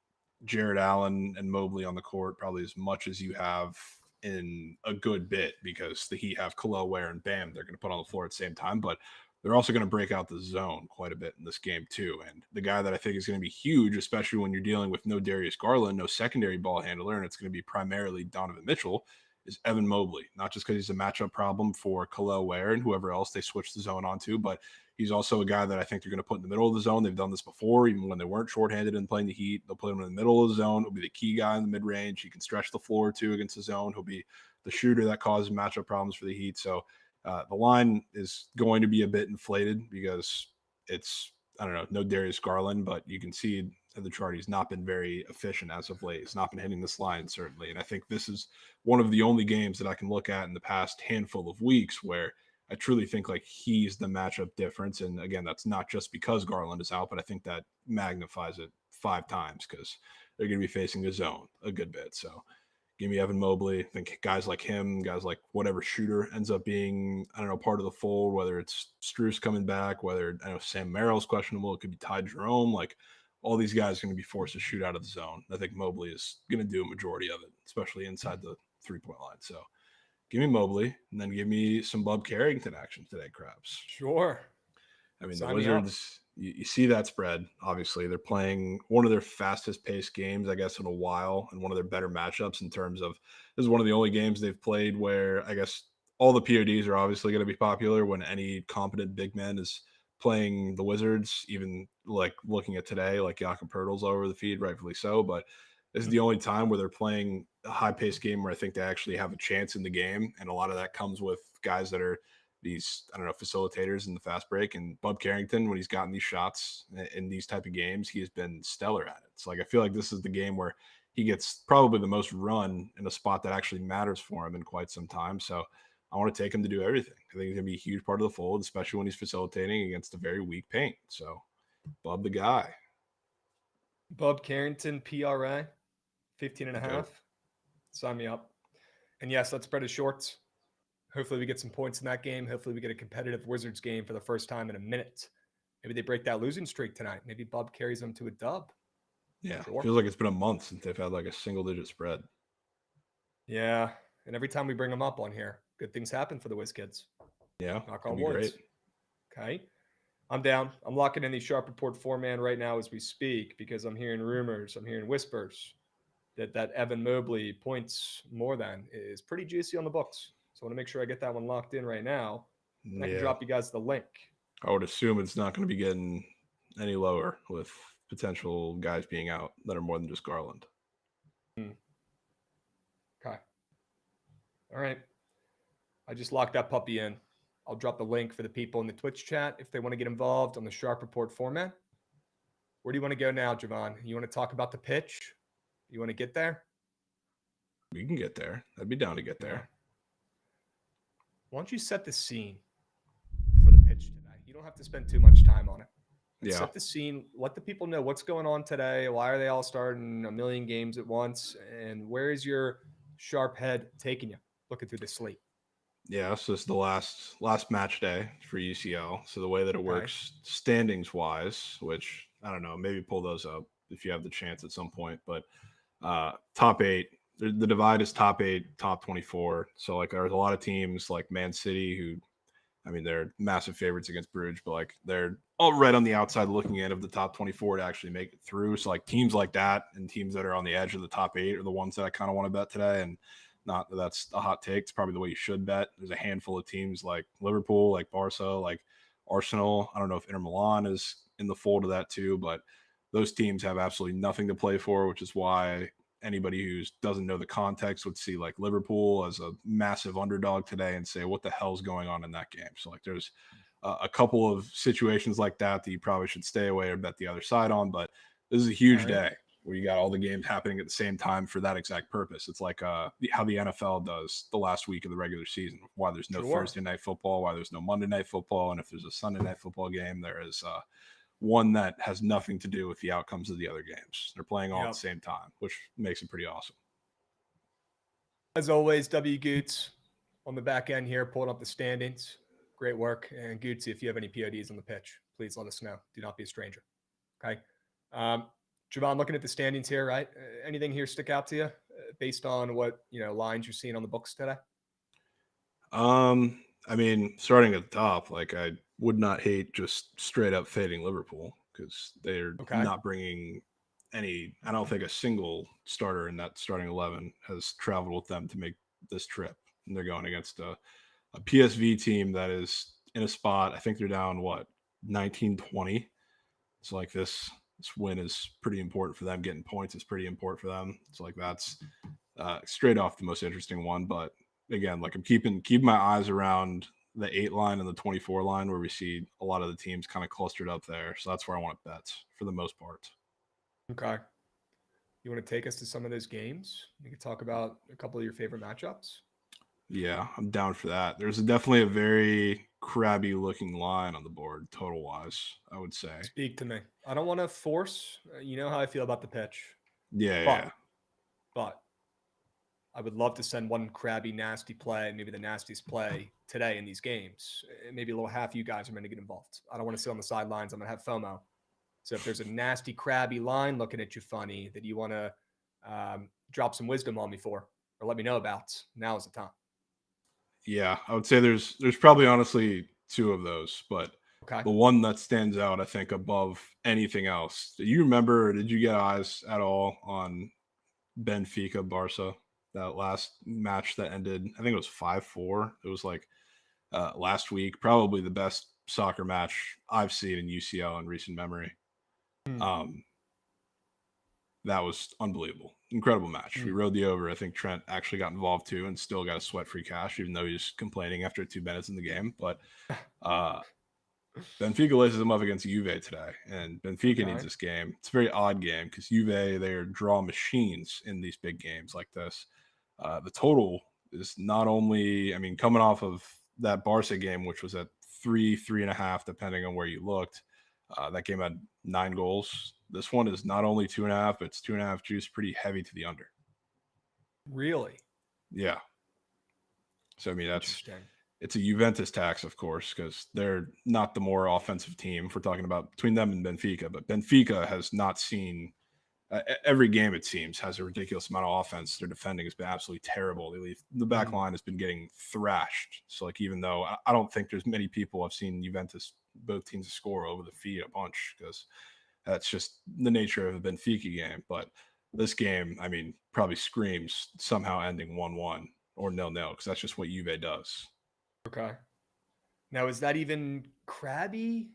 Jared Allen and Mobley on the court probably as much as you have in a good bit, because the Heat have Khalil Ware and Bam they're going to put on the floor at the same time, but they're also going to break out the zone quite a bit in this game too. And the guy that I think is going to be huge, especially when you're dealing with no Darius Garland, no secondary ball handler, and it's going to be primarily Donovan Mitchell, is Evan Mobley. Not just because he's a matchup problem for Khalil Ware and whoever else they switch the zone onto, but he's also a guy that I think they're going to put in the middle of the zone. They've done this before, even when they weren't shorthanded and playing the Heat. They'll put him in the middle of the zone. He'll be the key guy in the mid-range. He can stretch the floor, too, against the zone. He'll be the shooter that causes matchup problems for the Heat. So the line is going to be a bit inflated because it's, I don't know, no Darius Garland, but you can see in the chart he's not been very efficient as of late. He's not been hitting this line, certainly. And I think this is one of the only games that I can look at in the past handful of weeks where I truly think like he's the matchup difference. And again, that's not just because Garland is out, but I think that magnifies it 5 times because they're going to be facing the zone a good bit. So give me Evan Mobley. I think guys like him, guys like whatever shooter ends up being, I don't know, part of the fold, whether it's Strus coming back, whether I know Sam Merrill's questionable, it could be Ty Jerome, like all these guys are going to be forced to shoot out of the zone. I think Mobley is going to do a majority of it, especially inside the 3-point line. So give me Mobley, and then give me some Bub Carrington action today, Krabs. Sure. I mean, the Wizards, you see that spread. Obviously, they're playing one of their fastest paced games, I guess, in a while, and one of their better matchups in terms of this is one of the only games they've played where I guess all the PODs are obviously going to be popular when any competent big man is playing the Wizards, even like looking at today, like Jakob Poeltl's over the feed, rightfully so. But this is the only time where they're playing a high-paced game where I think they actually have a chance in the game, and a lot of that comes with guys that are these, I don't know, facilitators in the fast break. And Bub Carrington, when he's gotten these shots in these type of games, he has been stellar at it. So like I feel like this is the game where he gets probably the most run in a spot that actually matters for him in quite some time. So I want to take him to do everything. I think he's going to be a huge part of the fold, especially when he's facilitating against a very weak paint. So Bub the guy. Bub Carrington, PRA, 15.5. Okay. Sign me up. And yes, let's spread his shorts. Hopefully we get some points in that game. Hopefully we get a competitive Wizards game for the first time in a minute. Maybe they break that losing streak tonight. Maybe Bub carries them to a dub. Yeah, Sure. Feels like it's been a month since they've had like a single-digit spread. Yeah, and every time we bring them up on here, good things happen for the Wiz kids. Yeah, Knock on wood. wood. Okay. I'm down. I'm locking in the Sharp Report 4-man right now as we speak because I'm hearing rumors, I'm hearing whispers that Evan Mobley points more than is pretty juicy on the books. So I want to make sure I get that one locked in right now. And I can drop you guys the link. I would assume it's not going to be getting any lower with potential guys being out that are more than just Garland. Okay. All right. I just locked that puppy in. I'll drop the link for the people in the Twitch chat if they want to get involved on the Sharp Report format. Where do you want to go now, Jovan? You want to talk about the pitch? You want to get there? We can get there. I'd be down to get there. Why don't you set the scene for the pitch today? You don't have to spend too much time on it. Set the scene. Let the people know what's going on today. Why are they all starting a million games at once? And where is your sharp head taking you? Looking through the slate. Yeah, so it's the last match day for UCL. So the way that it works standings-wise, which, I don't know, maybe pull those up if you have the chance at some point. But top 8, the divide is top 8, top 24. So, like, there's a lot of teams like Man City who, I mean, they're massive favorites against Bruges, but like they're all right on the outside looking in of the top 24 to actually make it through. So like teams like that and teams that are on the edge of the top 8 are the ones that I kind of want to bet today. And not that that's a hot take. It's probably the way you should bet. There's a handful of teams like Liverpool, like Barca, like Arsenal. I don't know if Inter Milan is in the fold of that too, but those teams have absolutely nothing to play for, which is why anybody who doesn't know the context would see like Liverpool as a massive underdog today and say, what the hell's going on in that game? So like there's a couple of situations like that you probably should stay away or bet the other side on, but this is a huge day where you got all the games happening at the same time for that exact purpose. It's like how the NFL does the last week of the regular season, why there's no Thursday night football, why there's no Monday night football. And if there's a Sunday night football game, there is one that has nothing to do with the outcomes of the other games. They're playing all at the same time, which makes it pretty awesome. As always, W. Goots on the back end here, pulling up the standings. Great work. And Gootsy, if you have any PODs on the pitch, please let us know. Do not be a stranger. Okay. Jovan, looking at the standings here, right? Anything here stick out to you based on what, lines you're seeing on the books today? I mean, starting at the top, like I would not hate just straight up fading Liverpool because they're not bringing I don't think a single starter in that starting 11 has traveled with them to make this trip. And they're going against a PSV team that is in a spot. I think they're down 19-20. It's like this win is pretty important for them. Getting points is pretty important for them. It's like that's straight off the most interesting one. But again, like I'm keeping my eyes around the 8 line and the 24 line where we see a lot of the teams kind of clustered up there. So that's where I want to bet for the most part. Okay. You want to take us to some of those games? You can talk about a couple of your favorite matchups. Yeah, I'm down for that. There's definitely a very crabby looking line on the board, total wise, I would say. Speak to me. I don't want to force. You know how I feel about the pitch. But I would love to send one crabby, nasty play, maybe the nastiest play today in these games. Maybe a little half you guys are going to get involved. I don't want to sit on the sidelines. I'm going to have FOMO. So if there's a nasty, crabby line looking at you funny that you want to drop some wisdom on me for or let me know about, now is the time. Yeah, I would say there's probably honestly 2 of those, but the one that stands out, I think, above anything else. Do you remember, or did you get eyes at all on Benfica Barca, that last match that ended, I think it was 5-4. It was like last week, probably the best soccer match I've seen in UCL in recent memory. That was unbelievable. Incredible match. We rode the over. I think Trent actually got involved too and still got a sweat-free cash, even though he was complaining after 2 minutes in the game. But Benfica laces him up against Juve today, and Benfica needs this game. It's a very odd game because Juve, they are draw machines in these big games like this. The total is not only, I mean, coming off of that Barca game, which was at 3.5, depending on where you looked. That game had 9 goals. This one is not only 2.5, but it's 2.5 juice, pretty heavy to the under. Really? Yeah. So, I mean, it's a Juventus tax, of course, because they're not the more offensive team if we're talking about between them and Benfica. But Benfica has not seen every game, it seems, has a ridiculous amount of offense. Their defending has been absolutely terrible. The back line has been getting thrashed. So, like, even though I don't think there's many people I've seen Juventus, both teams score over the feet a bunch because that's just the nature of a Benfica game. But this game, I mean, probably screams somehow ending 1-1 or 0-0 because that's just what Juve does. Okay. Now, is that even crabby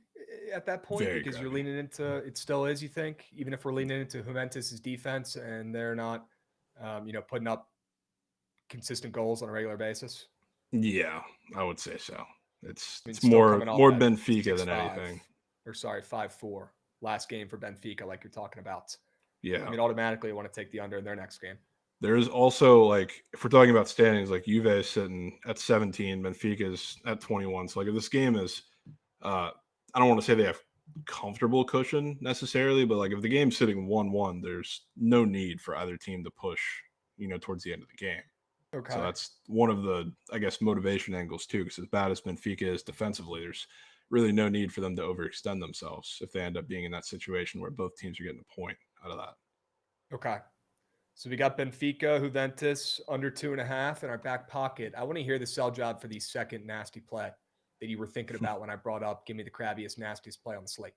at that point? Very because crabby. You're leaning into it still is, you think, even if we're leaning into Juventus's defense and they're not, putting up consistent goals on a regular basis? Yeah, I would say so. It's more Benfica than 6-5, anything. Or 5-4 last game for Benfica, like you're talking about. Yeah. I mean, automatically I want to take the under in their next game. There's also, like, if we're talking about standings, like Juve is sitting at 17, Benfica is at 21. So, like, if this game is, I don't want to say they have comfortable cushion necessarily, but like if the game's sitting 1-1, there's no need for either team to push, towards the end of the game. Okay. So that's one of the, I guess, motivation angles too, because as bad as Benfica is defensively, there's really no need for them to overextend themselves if they end up being in that situation where both teams are getting a point out of that. Okay. So we got Benfica, Juventus, under 2.5 in our back pocket. I want to hear the sell job for the second nasty play. that you were thinking about when I brought up give me the crabbiest, nastiest play on the slate?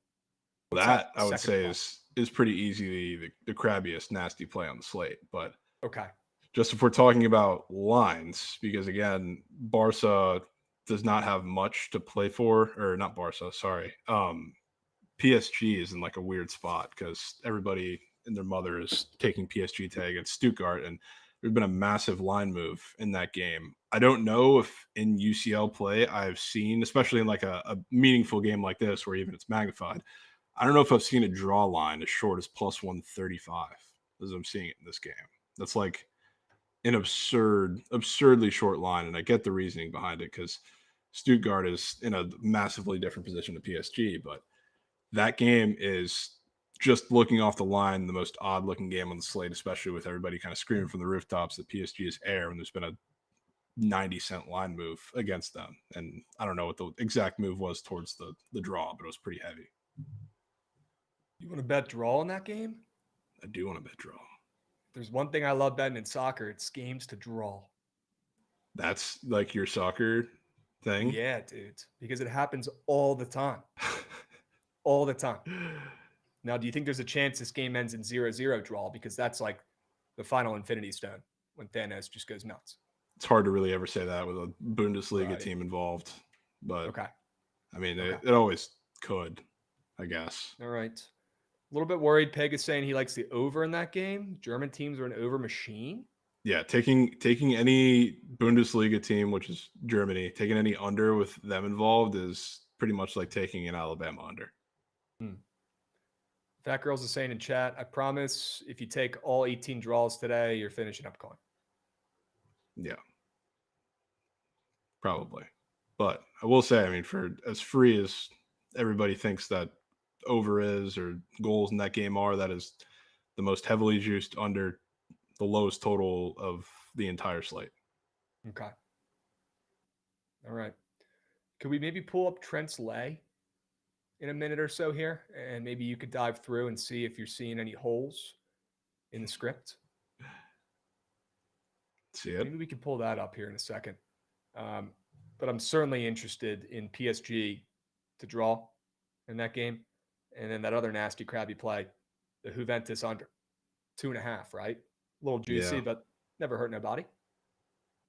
That I would say is pretty easily the crabbiest, nasty play on the slate. But okay. Just if we're talking about lines, because again, Barca does not have much to play for, or not Barca, sorry. PSG is in like a weird spot because everybody and their mother is taking PSG tag against Stuttgart, and there's been a massive line move in that game. I don't know if in UCL play I've seen, especially in like a meaningful game like this where even it's magnified, I don't know if I've seen a draw line as short as plus 135 as I'm seeing it in this game. That's like an absurdly short line, and I get the reasoning behind it because Stuttgart is in a massively different position to PSG, but that game is, just looking off the line, the most odd looking game on the slate, especially with everybody kind of screaming from the rooftops that PSG is air when there's been a 90-cent line move against them. And I don't know what the exact move was towards the draw, but it was pretty heavy. You want to bet draw in that game? I do want to bet draw. There's one thing I love betting in soccer. It's games to draw. That's like your soccer thing? Yeah, dude. Because it happens all the time. All the time. Now, do you think there's a chance this game ends in 0-0 draw? Because that's like the final Infinity Stone when Thanos just goes nuts. It's hard to really ever say that with a Bundesliga team involved. But, okay. I mean, it always could, I guess. All right. A little bit worried. Peg is saying he likes the over in that game. German teams are an over machine. Yeah, taking any Bundesliga team, which is Germany, taking any under with them involved is pretty much like taking an Alabama under. Fat Girls is saying in chat, I promise if you take all 18 draws today, you're finishing up coin. Yeah. Probably. But I will say, I mean, for as free as everybody thinks that over is or goals in that game are, that is the most heavily juiced under, the lowest total of the entire slate. Okay. All right. Could we maybe pull up Trent's lay in a minute or so here? And maybe you could dive through and see if you're seeing any holes in the script. See it? Maybe we can pull that up here in a second. But I'm certainly interested in PSG to draw in that game. And then that other nasty, crabby play, the Juventus under 2.5, right? A little juicy, but never hurt nobody.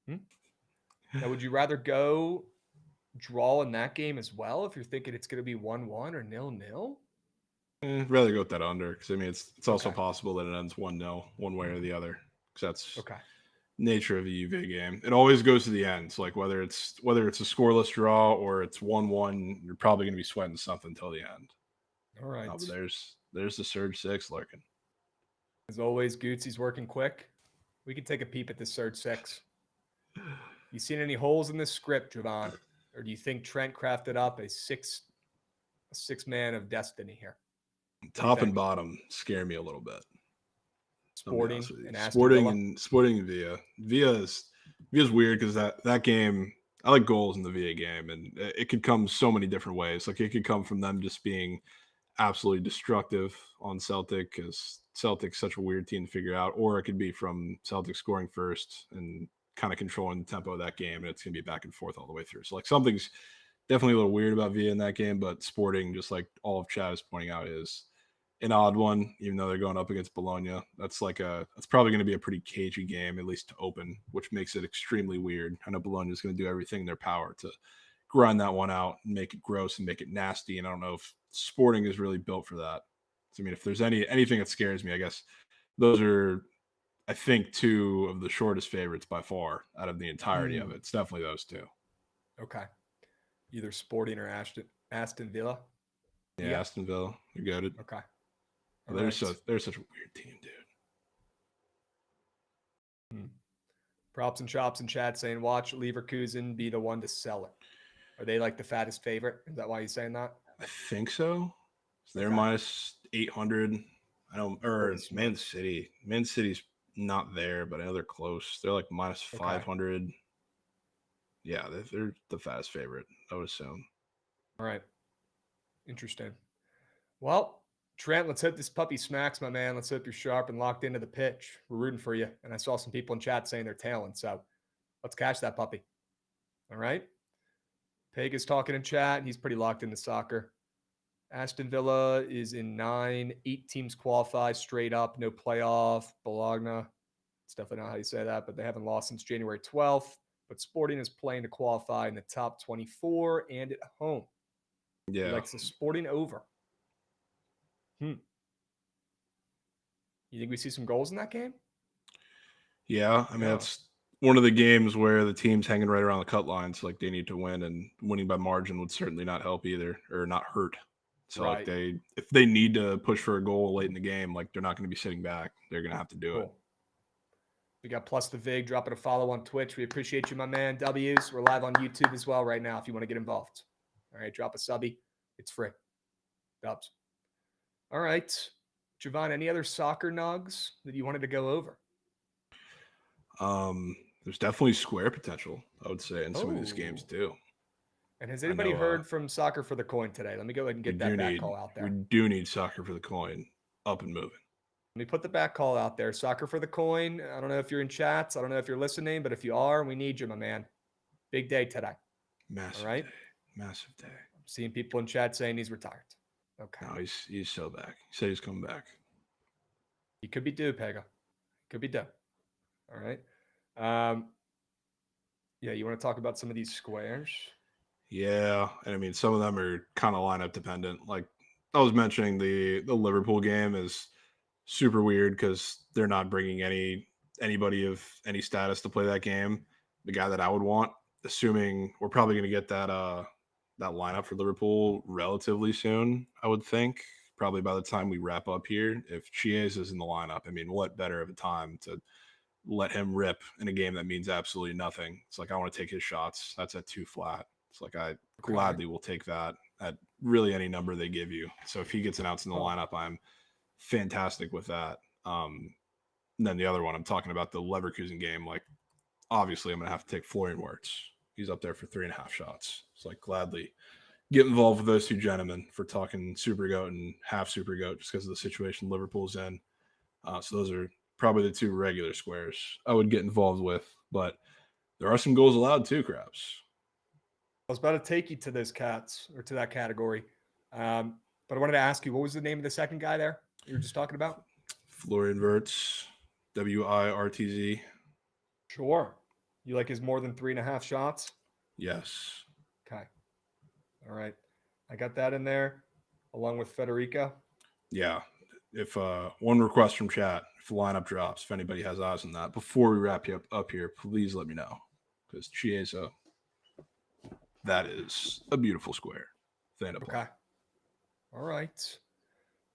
Now, would you rather go draw in that game as well if you're thinking it's going to be 1-1 or 0-0? I'd rather go with that under because, I mean, it's also possible that it ends 1-0 one way or the other because that's nature of the UV game. It always goes to the end. So, like, whether it's a scoreless draw or it's 1-1, you're probably going to be sweating something until the end. All right. But there's the Surge 6 lurking. As always, Gootsy's working quick. We can take a peep at the Surge 6. You seen any holes in this script, Jovan? Or do you think Trent crafted up a six man of destiny here? Top and bottom scare me a little bit. Sporting and Villa. Villa's weird because that game, I like goals in the Villa game, and it could come so many different ways. Like, it could come from them just being absolutely destructive on Celtic because Celtic's such a weird team to figure out, or it could be from Celtic scoring first and kind of controlling the tempo of that game, and it's going to be back and forth all the way through. So, like, something's definitely a little weird about Villa in that game, but Sporting, just like all of Chad is pointing out, is an odd one, even though they're going up against Bologna. That's probably going to be a pretty cagey game, at least to open, which makes it extremely weird. I know Bologna is going to do everything in their power to grind that one out and make it gross and make it nasty, and I don't know if Sporting is really built for that. So, I mean, if there's anything that scares me, I guess those are, I think, two of the shortest favorites by far out of the entirety of it. It's definitely those two. Okay. Either Sporting or Aston Villa? Yeah, Aston Villa. You're good. Okay. They're such a weird team, dude. Props and chops in chat saying, watch Leverkusen be the one to sell it. Are they like the fattest favorite? Is that why you're saying that? I think so. They're minus 800. It's Man City. Man City's not there, but I know they're close. They're like minus 500. Yeah, they're the fattest favorite, I would assume. All right. Interesting. Well, Trent, let's hope this puppy smacks, my man. Let's hope you're sharp and locked into the pitch. We're rooting for you. And I saw some people in chat saying they're tailing. So let's cash that puppy. All right. Peg is talking in chat. He's pretty locked into soccer. Aston Villa is in 9. 8 teams qualify straight up. No playoff. Bologna. It's definitely not how you say that, but they haven't lost since January 12th. But Sporting is playing to qualify in the top 24 and at home. Yeah. He likes the Sporting over. You think we see some goals in that game? Yeah. I mean, that's one of the games where the team's hanging right around the cut line. So, like, they need to win, and winning by margin would certainly not help either, or not hurt. So, Right. like, if they need to push for a goal late in the game, like, they're not going to be sitting back. They're going to have to do it. We got Plus the Vig dropping a follow on Twitch. We appreciate you, my man. W's. We're live on YouTube as well right now if you want to get involved. All right, drop a subby. It's free. Dubs. All right. Jovan, any other soccer nugs that you wanted to go over? There's definitely square potential, I would say, in some of these games too. And has anybody heard from Soccer for the Coin today? Let me go ahead and get that back call out there. We do need Soccer for the Coin up and moving. Let me put the back call out there. Soccer for the Coin. I don't know if you're in chats. I don't know if you're listening, but if you are, we need you, my man. Big day today. Massive All right? day. Massive day. I'm seeing people in chat saying he's retired. Okay. No, he's so back. He said he's coming back. He could be due, Pega. Could be due. All right. Yeah, you want to talk about some of these squares? Yeah, and I mean, some of them are kind of lineup dependent. Like I was mentioning, the Liverpool game is super weird because they're not bringing anybody of any status to play that game. The guy that I would want, assuming we're probably going to get that lineup for Liverpool relatively soon, I would think. Probably by the time we wrap up here, if Chiesa is in the lineup, I mean, what better of a time to let him rip in a game that means absolutely nothing? It's like I want to take his shots. That's at 2 flat. It's like I gladly will take that at really any number they give you. So if he gets announced in the lineup, I'm fantastic with that. And then the other one, I'm talking about the Leverkusen game. Like, obviously, I'm going to have to take Florian Wirtz. He's up there for 3.5 shots. It's like gladly get involved with those two gentlemen for talking Super Goat and half Super Goat just because of the situation Liverpool's in. So those are probably the 2 regular squares I would get involved with. But there are some goals allowed too, Krabs. I was about to take you to those cats or to that category. But I wanted to ask you, what was the name of the second guy there you were just talking about? Florian Wirtz, Wirtz. Sure. You like his more than 3.5 shots? Yes. Okay. All right. I got that in there along with Federico. Yeah. If one request from chat, if the lineup drops, if anybody has eyes on that, before we wrap you up here, please let me know. Because Chiesa, that is a beautiful square. Okay. All right.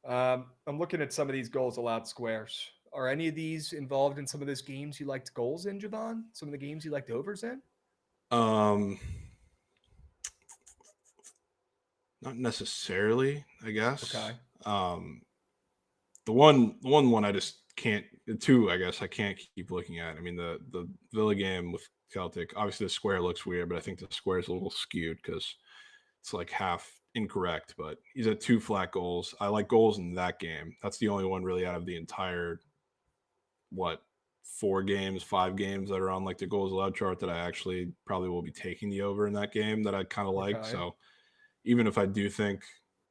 I'm looking at some of these goals allowed squares. Are any of these involved in some of those games you liked goals in, Jovan? Some of the games you liked overs in? Not necessarily, I guess. Okay. The one I just can't. The 2, I guess, I can't keep looking at. I mean, the Villa game with Celtic. Obviously, the square looks weird, but I think the square is a little skewed because it's like half incorrect. But he's at 2 flat goals. I like goals in that game. That's the only one really out of the entire 4 games, 5 games that are on like the goals allowed chart that I actually probably will be taking the over in that game that I kind of like. So even if I do think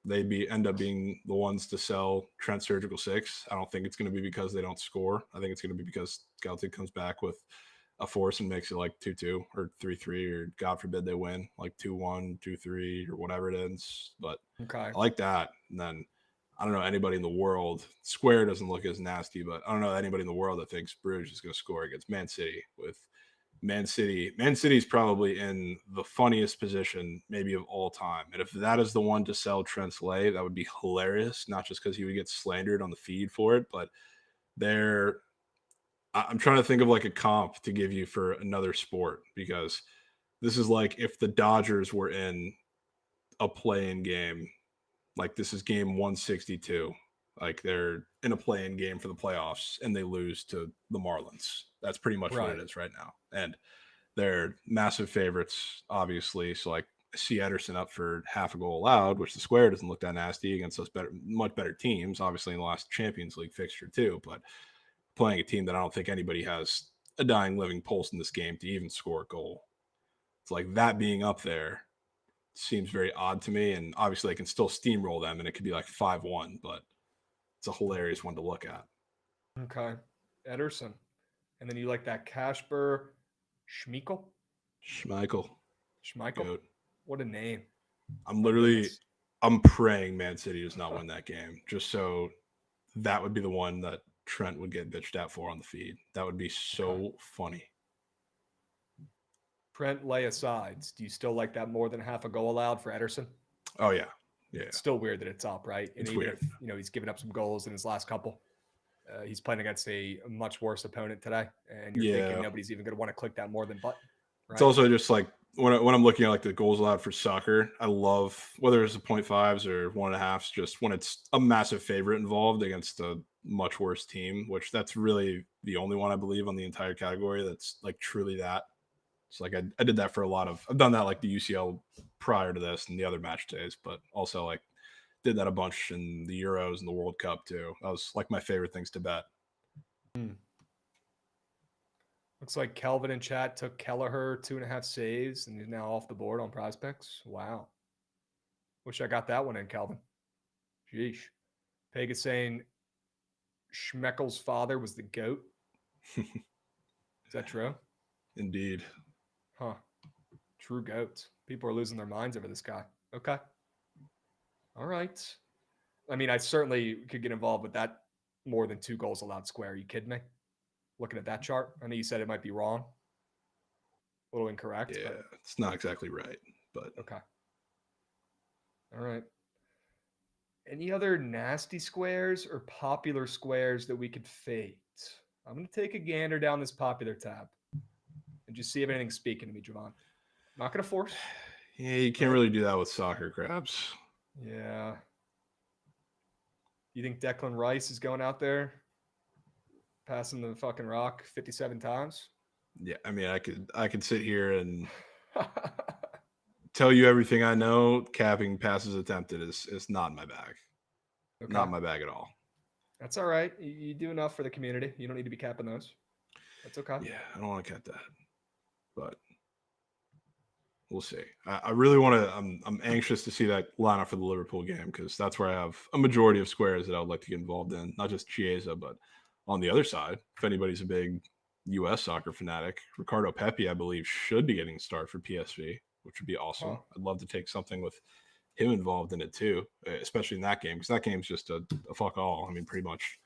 they end up being the ones to sell Trent Surgical 6, I don't think it's going to be because they don't score. I think it's going to be because Celtic comes back with a force and makes it like 2-2 or 3-3, or God forbid they win like 2-1, 2-3, or whatever it is. But I like that. And then I don't know anybody in the world. Square doesn't look as nasty, but I don't know anybody in the world that thinks Bruges is going to score against Man City. With Man City's probably in the funniest position maybe of all time. And if that is the one to sell Trent Slate, that would be hilarious. Not just because he would get slandered on the feed for it, but I'm trying to think of like a comp to give you for another sport, because this is like if the Dodgers were in a play-in game. Like this is game 162. Like they're in a play-in game for the playoffs and they lose to the Marlins. That's pretty much what it is right now. And they're massive favorites, obviously. So like I see Ederson up for half a goal allowed, which the square doesn't look that nasty against those much better teams, obviously in the last Champions League fixture too. But playing a team that I don't think anybody has a dying living pulse in this game to even score a goal. It's like that being up there seems very odd to me. And obviously, they can still steamroll them, and it could be like 5-1, but it's a hilarious one to look at. Okay. Ederson. And then you like that Kasper Schmeichel? Schmeichel. Goat. What a name. I'm praying Man City does not win that game, just so that would be the one that Trent would get bitched at for on the feed. That would be so funny. Trent lay asides. Do you still like that more than half a goal allowed for Ederson? Oh, yeah. Yeah. It's still weird that it's up, right? And it's even weird. if, he's given up some goals in his last couple. He's playing against a much worse opponent today, and you're thinking nobody's even going to want to click that more than button. Right? It's also just like when I'm looking at like the goals allowed for soccer, I love whether it's the 0.5s or 1.5s, just when it's a massive favorite involved against a much worse team, which that's really the only one I believe on the entire category that's like truly that. It's like I did that for I've done that like the UCL prior to this and the other match days, but also like did that a bunch in the Euros and the World Cup too. That was like my favorite things to bet. Looks like Kelvin in chat took Kelleher 2.5 saves and he's now off the board on Prize Picks. Wow. Wish I got that one in, Kelvin. Sheesh. Peg is saying Schmeichel's father was the GOAT. Is that true? Indeed. Huh. True GOAT. People are losing their minds over this guy. Okay. All right. I mean, I certainly could get involved with that more than 2 goals allowed square. Are you kidding me? Looking at that chart, I know you said it might be wrong. A little incorrect. Yeah, it's not exactly right, but okay. All right. Any other nasty squares or popular squares that we could fade? I'm going to take a gander down this popular tab and just see if anything's speaking to me, Jovan. Not going to force. Yeah, you can't really do that with soccer, Krabs. Yeah. You think Declan Rice is going out there passing the fucking rock 57 times? Yeah, I mean, I could sit here and tell you everything I know. Capping passes attempted is not in my bag. Okay. Not my bag at all. That's all right. You do enough for the community. You don't need to be capping those. That's okay. Yeah, I don't want to cap that, but we'll see. I really want to. I'm anxious to see that lineup for the Liverpool game because that's where I have a majority of squares that I would like to get involved in. Not just Chiesa, but on the other side, if anybody's a big U.S. soccer fanatic, Ricardo Pepi, I believe, should be getting a start for PSV, which would be awesome. Huh. I'd love to take something with him involved in it too, especially in that game because that game's just a fuck all. I mean, pretty much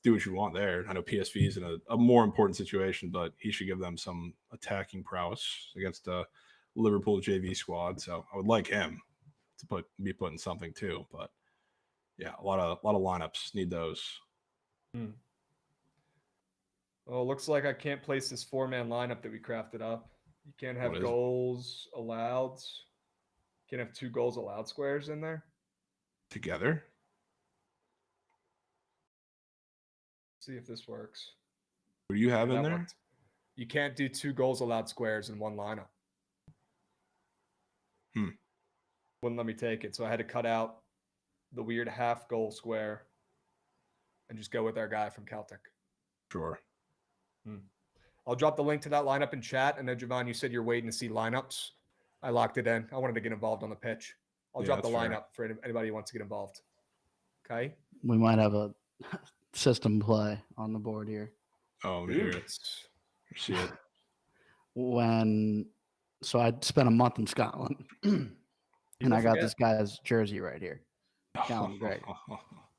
do what you want there. I know PSV is in a more important situation, but he should give them some attacking prowess against Liverpool JV squad. So I would like him to be put in something too. But yeah, a lot of lineups need those. Well, it looks like I can't place this 4-man lineup that we crafted up. You can't have goals allowed. You can't have 2 goals allowed squares in there together. See if this works. What do you have in there? Worked. You can't do 2 goals allowed squares in one lineup. Wouldn't let me take it, so I had to cut out the weird half goal square and just go with our guy from Celtic. Sure. I'll drop the link to that lineup in chat. I know, Jovan, you said you're waiting to see lineups. I locked it in. I wanted to get involved on the pitch. I'll drop the lineup for anybody who wants to get involved. Okay? We might have a system play on the board here. Oh, here. See it. So I spent a month in Scotland, and I got this guy's jersey right here. Callum McGregor.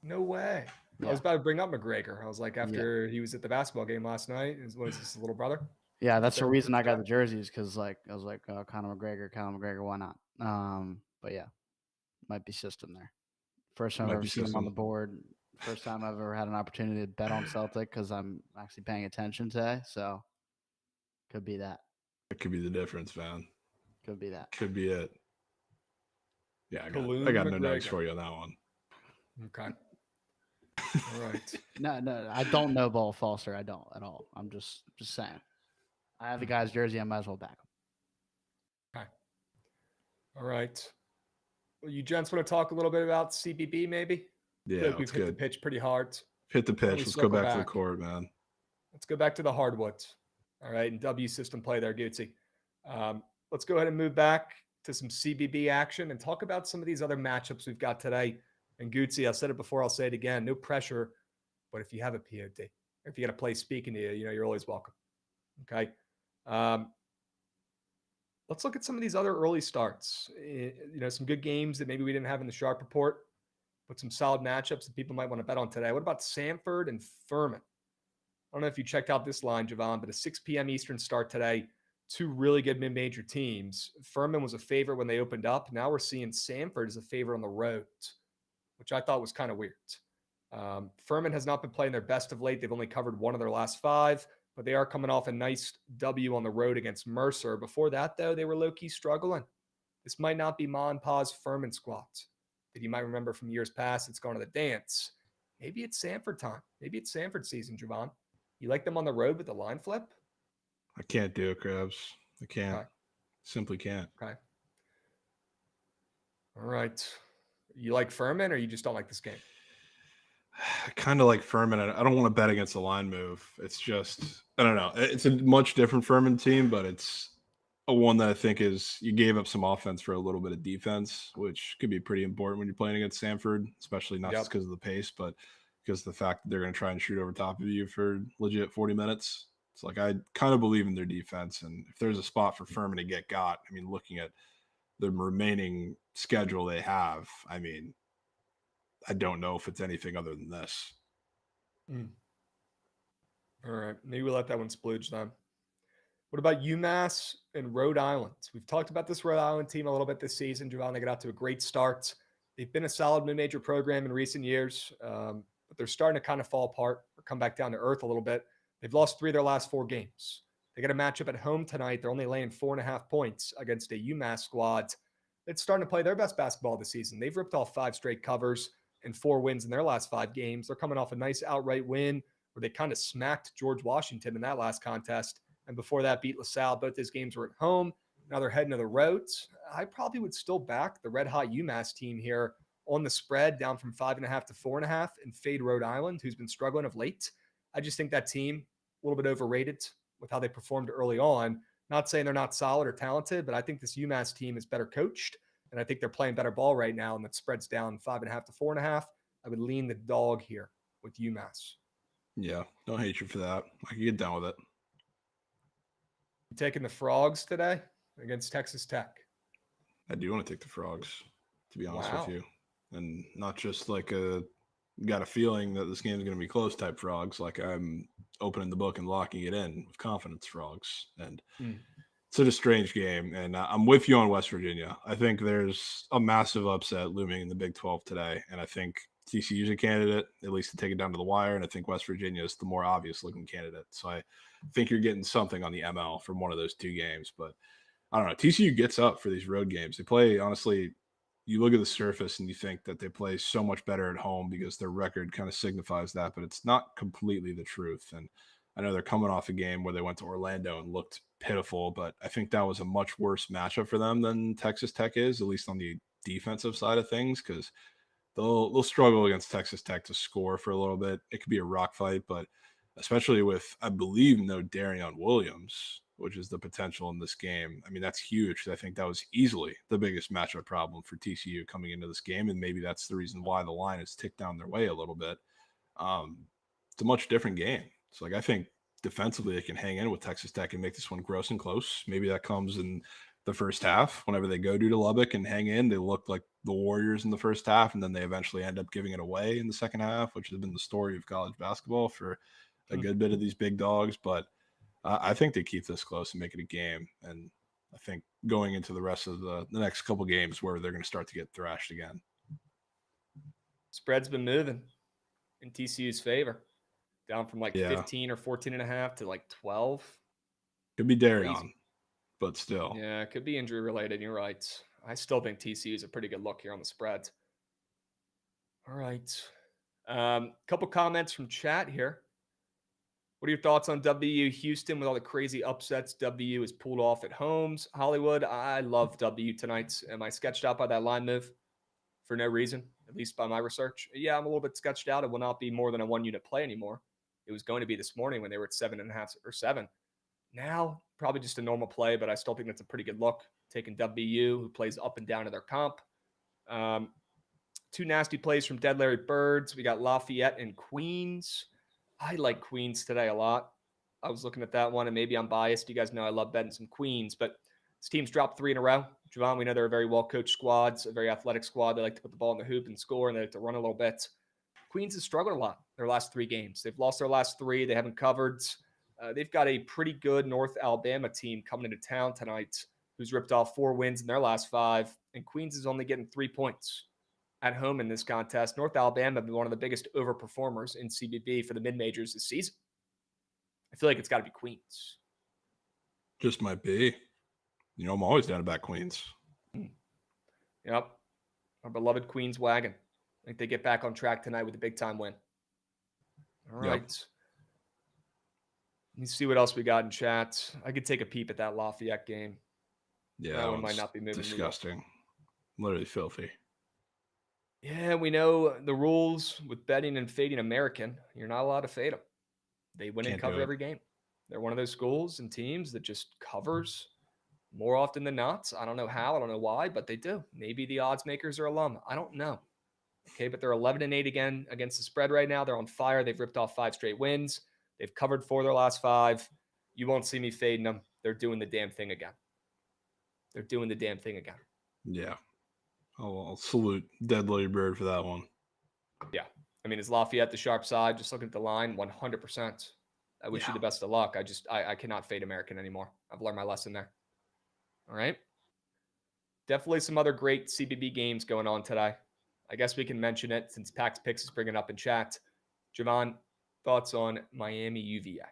No way. Yeah. I was about to bring up McGregor. I was like, after he was at the basketball game last night, what is this, little brother? Yeah, that's the reason I got the jerseys because I was like, Conor McGregor, why not? But yeah, might be system there. First time I've ever seen him on the board. First time I've ever had an opportunity to bet on Celtic because I'm actually paying attention today. So could be that. It could be the difference, man. Could be that. Could be it. Yeah, I got no notes for you on that one. Okay. All right. No, I don't know Ball Foster. I don't at all. I'm just saying. I have the guy's jersey. I might as well back him. Okay. All right. Well, you gents want to talk a little bit about CBB, maybe? Yeah, we've hit the pitch pretty hard. Hit the pitch. Let's go back to the court, man. Let's go back to the hardwoods. All right, and W system play there, Gutsy. Let's go ahead and move back to some CBB action and talk about some of these other matchups we've got today. And Gucci, I said it before, I'll say it again, no pressure, but if you have a POD, or if you got a play speaking to you, you're always welcome. Okay. Let's look at some of these other early starts. Some good games that maybe we didn't have in the Sharp Report, but some solid matchups that people might want to bet on today. What about Sanford and Furman? I don't know if you checked out this line, Jovan, but a 6 p.m. Eastern start today. Two really good mid-major teams. Furman was a favorite when they opened up. Now we're seeing Sanford as a favorite on the road, which I thought was kind of weird. Furman has not been playing their best of late. They've only covered one of their last 5, but they are coming off a nice W on the road against Mercer. Before that, though, they were low-key struggling. This might not be Ma and Pa's Furman squad that you might remember from years past. It's gone to the dance. Maybe it's Sanford time. Maybe it's Sanford season, Jovan. You like them on the road with the line flip? I can't do it, Krabs. I can't. Okay. Simply can't. Okay. All right. You like Furman, or you just don't like this game? I kind of like Furman. I don't want to bet against the line move. It's just, I don't know. It's a much different Furman team, but it's a one that I think is you gave up some offense for a little bit of defense, which could be pretty important when you're playing against Sanford, especially not just because of the pace, but because of the fact that they're going to try and shoot over top of you for legit 40 minutes. It's like I kind of believe in their defense. And if there's a spot for Furman to get got, I mean, looking at the remaining schedule they have, I mean, I don't know if it's anything other than this. All right. Maybe we'll let that one splooge then. What about UMass and Rhode Island? We've talked about this Rhode Island team a little bit this season. Jovan, they got out to a great start. They've been a solid mid-major program in recent years, but they're starting to kind of fall apart or come back down to earth a little bit. They've lost 3 of their last 4 games. They got a matchup at home tonight. They're only laying 4.5 points against a UMass squad that's starting to play their best basketball this season. They've ripped off 5 straight covers and 4 wins in their last 5 games. They're coming off a nice outright win where they kind of smacked George Washington in that last contest. And before that, beat LaSalle. Both those games were at home. Now they're heading to the roads. I probably would still back the red-hot UMass team here on the spread, down from 5.5 to 4.5, and fade Rhode Island, who's been struggling of late. I just think that team, a little bit overrated with how they performed early on. Not saying they're not solid or talented, but I think this UMass team is better coached, and I think they're playing better ball right now, and that spread's down 5.5 to 4.5. I would lean the dog here with UMass. Yeah, don't hate you for that. I can get down with it. You taking the Frogs today against Texas Tech? I do want to take the Frogs, to be honest with you. And not just like got a feeling that this game is going to be close type Frogs. Like I'm opening the book and locking it in with confidence Frogs. And it's such a strange game. And I'm with you on West Virginia. I think there's a massive upset looming in the Big 12 today. And I think TCU's a candidate, at least to take it down to the wire. And I think West Virginia is the more obvious looking candidate. So I think you're getting something on the ML from one of those 2 games. But I don't know. TCU gets up for these road games. They play, honestly, you look at the surface and you think that they play so much better at home because their record kind of signifies that, but it's not completely the truth. And I know they're coming off a game where they went to Orlando and looked pitiful, but I think that was a much worse matchup for them than Texas Tech is, at least on the defensive side of things, because they'll struggle against Texas Tech to score for a little bit. It could be a rock fight, but especially with, I believe, no Darion Williams, which is the potential in this game. I mean, that's huge. I think that was easily the biggest matchup problem for TCU coming into this game, and maybe that's the reason why the line has ticked down their way a little bit. It's a much different game. So, like, I think defensively they can hang in with Texas Tech and make this one gross and close. Maybe that comes in the first half. Whenever they go to Lubbock and hang in, they look like the Warriors in the first half, and then they eventually end up giving it away in the second half, which has been the story of college basketball for a good bit of these big dogs. But I think they keep this close and make it a game. And I think going into the rest of the next couple games where they're going to start to get thrashed again. Spread's been moving in TCU's favor, down from 15 or 14.5 to 12. Could be Darion, but still. Yeah, it could be injury related. You're right. I still think TCU is a pretty good look here on the spread. All right. Couple comments from chat here. What are your thoughts on W Houston with all the crazy upsets W is pulled off at homes? Hollywood, I love W tonight. Am I sketched out by that line move for no reason, at least by my research? Yeah, I'm a little bit sketched out. It will not be more than a 1-unit play anymore. It was going to be this morning when they were at 7.5 or 7. Now, probably just a normal play, but I still think that's a pretty good look taking WU, who plays up and down in their comp. Two nasty plays from Dead Larry Birds. We got Lafayette and Queens. I like Queens today a lot. I was looking at that one, and maybe I'm biased. You guys know I love betting some Queens, but this team's dropped 3 in a row. Jovan, we know they're a very well-coached squad, a very athletic squad. They like to put the ball in the hoop and score, and they like to run a little bit. Queens has struggled a lot their last 3 games. They've lost their last 3. They haven't covered. They've got a pretty good North Alabama team coming into town tonight who's ripped off 4 wins in their last 5, and Queens is only getting 3 points at home in this contest. North Alabama have been one of the biggest overperformers in CBB for the mid-majors this season. I feel like it's got to be Queens. Just might be. You know, I'm always down to back Queens. Yep. Our beloved Queens wagon. I think they get back on track tonight with a big-time win. All right. Yep. Let me see what else we got in chat. I could take a peep at that Lafayette game. Yeah, that one might not be moving. Disgusting. Literally filthy. Yeah, we know the rules with betting and fading American. You're not allowed to fade them. They win and cover every game. They're one of those schools and teams that just covers more often than not. I don't know how. I don't know why, but they do. Maybe the odds makers are alum. I don't know. Okay, but they're 11-8 again against the spread right now. They're on fire. They've ripped off 5 straight wins. They've covered 4 of their last 5. You won't see me fading them. They're doing the damn thing again. They're doing the damn thing again. Yeah. I'll salute Dead Larry Bird for that one. Yeah. I mean, is Lafayette the sharp side? Just looking at the line, 100%. I wish you the best of luck. I cannot fade American anymore. I've learned my lesson there. All right. Definitely some other great CBB games going on today. I guess we can mention it since Pax Picks is bringing it up in chat. Jovan, thoughts on Miami UVA?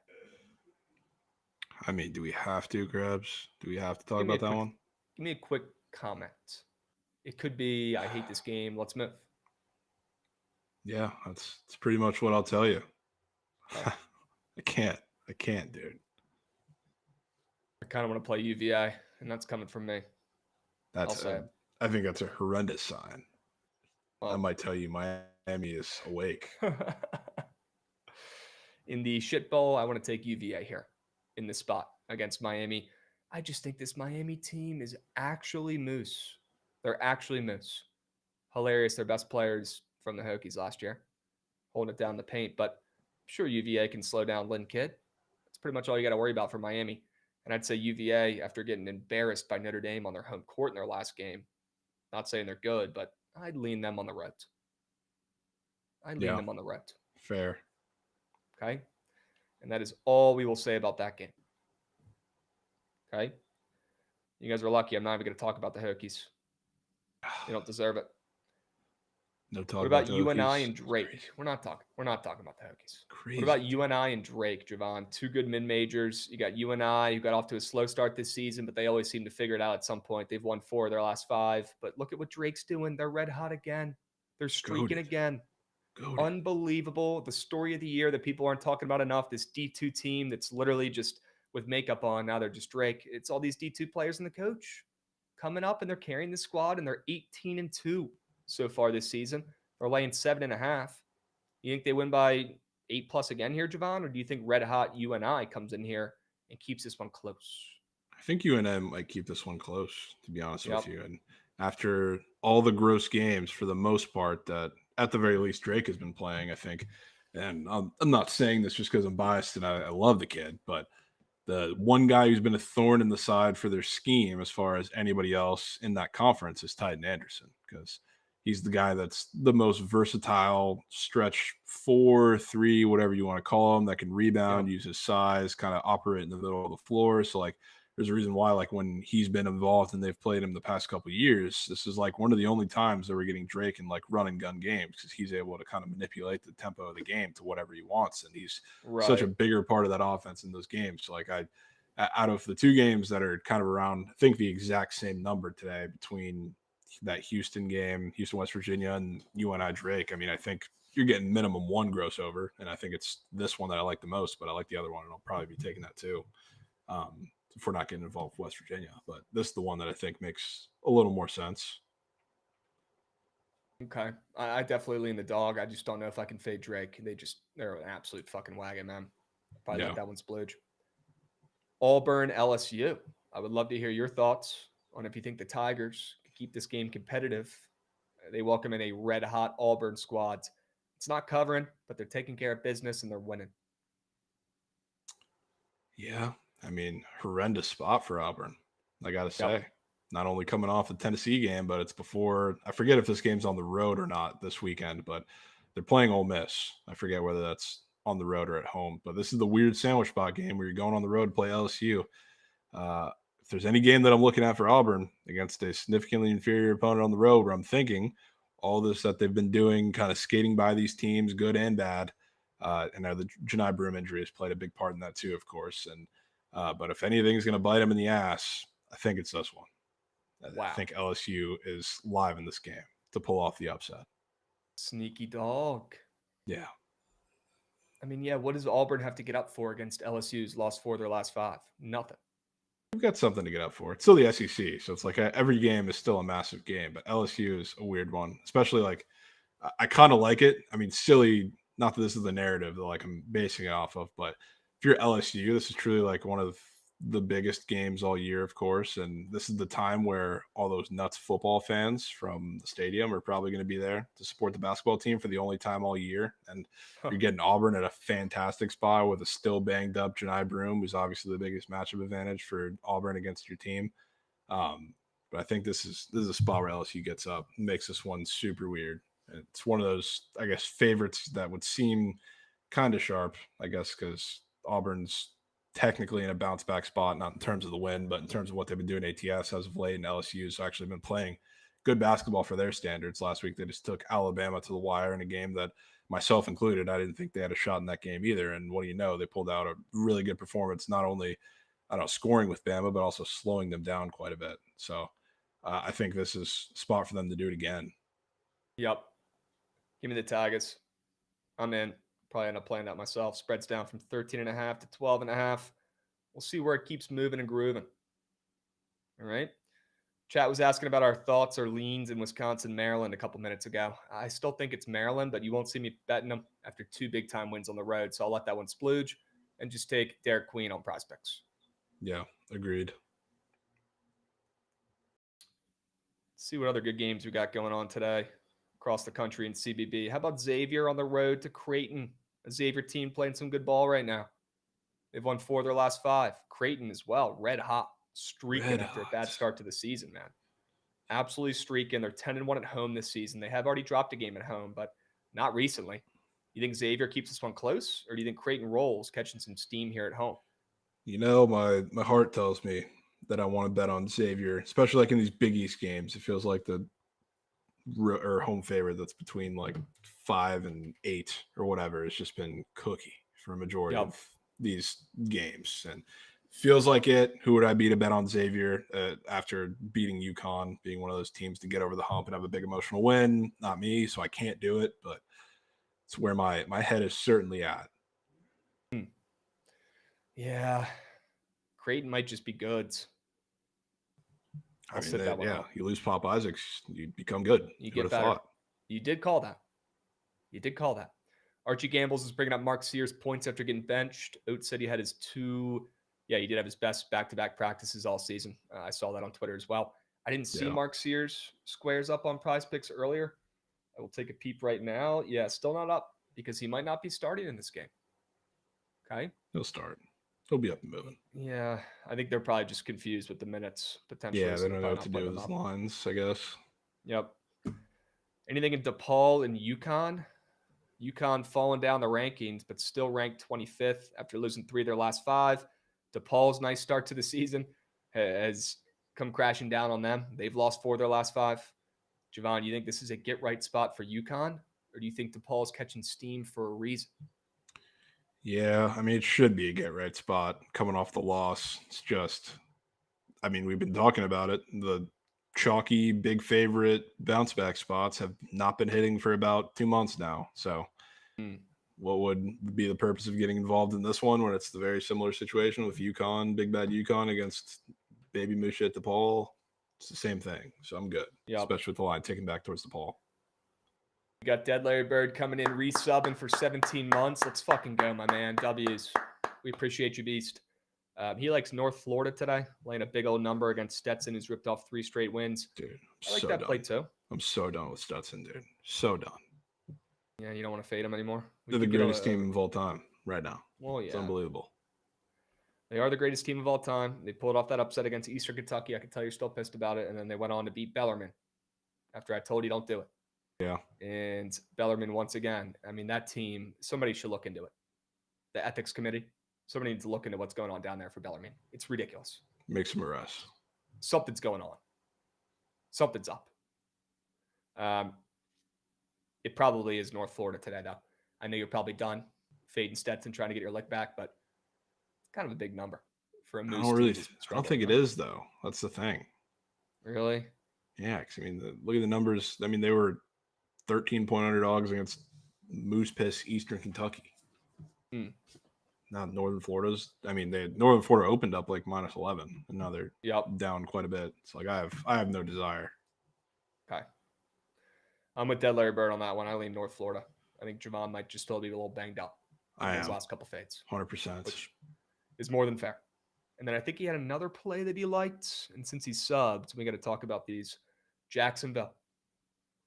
I mean, do we have to, Krabs? Do we have to talk about that one? Give me a quick comment. It could be, I hate this game. Let's move. Yeah, that's pretty much what I'll tell you. I can't, dude. I kind of want to play UVA, and that's coming from me. I think that's a horrendous sign. Well, I might tell you Miami is awake. In the shit bowl, I want to take UVA here in this spot against Miami. I just think this Miami team is actually moose. They're actually moose. Hilarious. Their best players from the Hokies last year, holding it down the paint. But I'm sure UVA can slow down Lynn Kidd. That's pretty much all you got to worry about for Miami. And I'd say UVA, after getting embarrassed by Notre Dame on their home court in their last game, not saying they're good, but I'd lean them on the road. Fair. Okay? And that is all we will say about that game. Okay? You guys are lucky. I'm not even going to talk about the Hokies. You don't deserve it. No talk. What about UNI and Drake? We're not talking about the Hokies. Crazy. What about UNI and Drake, Jovan? 2 good mid-majors. You got UNI, who got off to a slow start this season, but they always seem to figure it out at some point. They've won 4 of their last 5. But look at what Drake's doing. They're red hot again. They're streaking again. Unbelievable. The story of the year that people aren't talking about enough. This D2 team that's literally just with makeup on. Now they're just Drake. It's all these D2 players and the coach coming up, and they're carrying the squad, and they're 18-2 so far this season. They're laying 7.5. You think they win by 8+ again here, Jovan? Or do you think red hot UNI comes in here and keeps this one close? I think UNI might keep this one close, to be honest with you. And after all the gross games, for the most part, that at the very least Drake has been playing, I think. And I'm not saying this just because I'm biased and I love the kid, but the one guy who's been a thorn in the side for their scheme as far as anybody else in that conference is Titan Anderson, because he's the guy that's the most versatile, stretch 4, 3, whatever you want to call him, that can rebound, use his size, kind of operate in the middle of the floor. So, like, there's a reason why, like, when he's been involved and they've played him the past couple of years, this is like one of the only times that we're getting Drake in like run and gun games, because he's able to kind of manipulate the tempo of the game to whatever he wants. And he's such a bigger part of that offense in those games. So, like, out of the 2 games that are kind of around, I think the exact same number today between that Houston game, Houston, West Virginia, and UNI Drake, I mean, I think you're getting minimum 1 gross over, and I think it's this one that I like the most, but I like the other one, and I'll probably be taking that too. If we're not getting involved with West Virginia, but this is the one that I think makes a little more sense. Okay. I definitely lean the dog. I just don't know if I can fade Drake. They're an absolute fucking wagon, man. Probably let that one splooge. Auburn, LSU. I would love to hear your thoughts. on if you think the Tigers can keep this game competitive. They welcome in a red-hot Auburn squad. It's not covering, but they're taking care of business and they're winning. Yeah, I mean, horrendous spot for Auburn, I got to say. Yep. Not only coming off the Tennessee game, but it's before – I forget if this game's on the road or not this weekend, but they're playing Ole Miss. I forget whether that's on the road or at home. But this is the weird sandwich spot game where you're going on the road to play LSU. If there's any game that I'm looking at for Auburn against a significantly inferior opponent on the road where I'm thinking all this that they've been doing, kind of skating by these teams, good and bad, and the Janai Broome injury has played a big part in that too, of course. And but if anything's going to bite them in the ass, I think it's this one. Wow. I think LSU is live in this game to pull off the upset. Sneaky dog. Yeah. I mean, yeah, what does Auburn have to get up for against LSU's lost 4 of their last 5? Nothing. We've got something to get up for. It's still the SEC, so it's like every game is still a massive game, but LSU is a weird one, especially like I kind of like it. I mean, silly, not that this is the narrative that like I'm basing it off of, but if you're LSU, this is truly like one of the biggest games all year, of course, and this is the time where all those nuts football fans from the stadium are probably going to be there to support the basketball team for the only time all year, and you're getting Auburn at a fantastic spot with a still banged up Janai Broome, who's obviously the biggest matchup advantage for Auburn against your team. But I think this is a spot where LSU gets up, makes this one super weird. It's one of those, I guess, favorites that would seem kind of sharp, I guess, because Auburn's technically in a bounce back spot, not in terms of the win, but in terms of what they've been doing ATS as of late, and LSU's actually been playing good basketball for their standards. Last week, they just took Alabama to the wire in a game that, myself included, I didn't think they had a shot in that game either. And what do you know? They pulled out a really good performance, not only, scoring with Bama, but also slowing them down quite a bit. So I think this is a spot for them to do it again. Yep. Give me the Tigers. I'm in. Probably end up playing that myself. Spreads down from 13.5 to 12.5. We'll see where it keeps moving and grooving. All right. Chat was asking about our thoughts or leans in Wisconsin, Maryland a couple minutes ago. I still think it's Maryland, but you won't see me betting them after 2 big-time wins on the road. So I'll let that one splooge and just take Derek Queen on prospects. Yeah, agreed. Let's see what other good games we got going on today across the country in CBB. How about Xavier on the road to Creighton? A Xavier team playing some good ball right now. They've won 4 of their last 5. Creighton as well, red hot, streaking after a bad start to the season, man. Absolutely streaking. They're 10-1 at home this season. They have already dropped a game at home, but not recently. You think Xavier keeps this one close, or do you think Creighton rolls, catching some steam here at home? You know, my heart tells me that I want to bet on Xavier, especially like in these Big East games. It feels like the home favorite that's between like 5 and 8 or whatever. It's just been cookie for a majority of these games, and feels like it. Who would I be to bet on Xavier after beating UConn, being one of those teams to get over the hump and have a big emotional win? Not me, so I can't do it, but it's where my head is certainly at. Yeah, Creighton might just be goods. You lose Pop Isaacs, you become good. You get better. You did call that. Archie Gambles is bringing up Mark Sears' points after getting benched. Oates said he had his 2. Yeah, he did have his best back-to-back practices all season. I saw that on Twitter as well. I didn't see Mark Sears squares up on Prize Picks earlier. I will take a peep right now. Yeah, still not up because he might not be starting in this game. Okay. He'll start. He'll be up and moving. Yeah, I think they're probably just confused with the minutes potentially. Yeah, they don't know what to do with his lines, I guess. Yep. Anything in DePaul and UConn? UConn falling down the rankings, but still ranked 25th after losing 3 of their last 5. DePaul's nice start to the season has come crashing down on them. They've lost 4 of their last 5. Jovan, you think this is a get-right spot for UConn? Or do you think DePaul's catching steam for a reason? Yeah, I mean, it should be a get-right spot coming off the loss. It's just, I mean, we've been talking about it. The chalky, big favorite bounce-back spots have not been hitting for about 2 months now. So what would be the purpose of getting involved in this one when it's the very similar situation with UConn, big bad UConn against baby Musha at DePaul? It's the same thing. So I'm good, especially with the line taken back towards DePaul. We got Dead Larry Bird coming in, resubbing for 17 months. Let's fucking go, my man. W's. We appreciate you, Beast. He likes North Florida today, laying a big old number against Stetson, who's ripped off 3 straight wins. Dude, I like so that done. play too. I'm so done with Stetson, dude. So done. Yeah, you don't want to fade him anymore. They're the greatest team of all time right now. Well, yeah. It's unbelievable. They are the greatest team of all time. They pulled off that upset against Eastern Kentucky. I can tell you're still pissed about it. And then they went on to beat Bellarmine after I told you don't do it. Yeah. And Bellarmine, once again, I mean, that team, somebody should look into it. The ethics committee, somebody needs to look into what's going on down there for Bellarmine. It's ridiculous. Make some arrests. Something's going on. Something's up. It probably is North Florida today, though. I know you're probably done fading Stetson, trying to get your lick back, but it's kind of a big number for a Moose team. I don't think it is, though. That's the thing. Really? Yeah, because, I mean, look at the numbers. I mean, they were 13-point underdogs against Moose Piss Eastern Kentucky. Now Northern Florida's. I mean, Northern Florida opened up like -11, and now they're down quite a bit. It's like I have no desire. Okay. I'm with Dead Larry Bird on that one. I lean North Florida. I think Jovan might just still be a little banged up in his last couple fades. 100%. Which is more than fair. And then I think he had another play that he liked. And since he subbed, we got to talk about these. Jacksonville.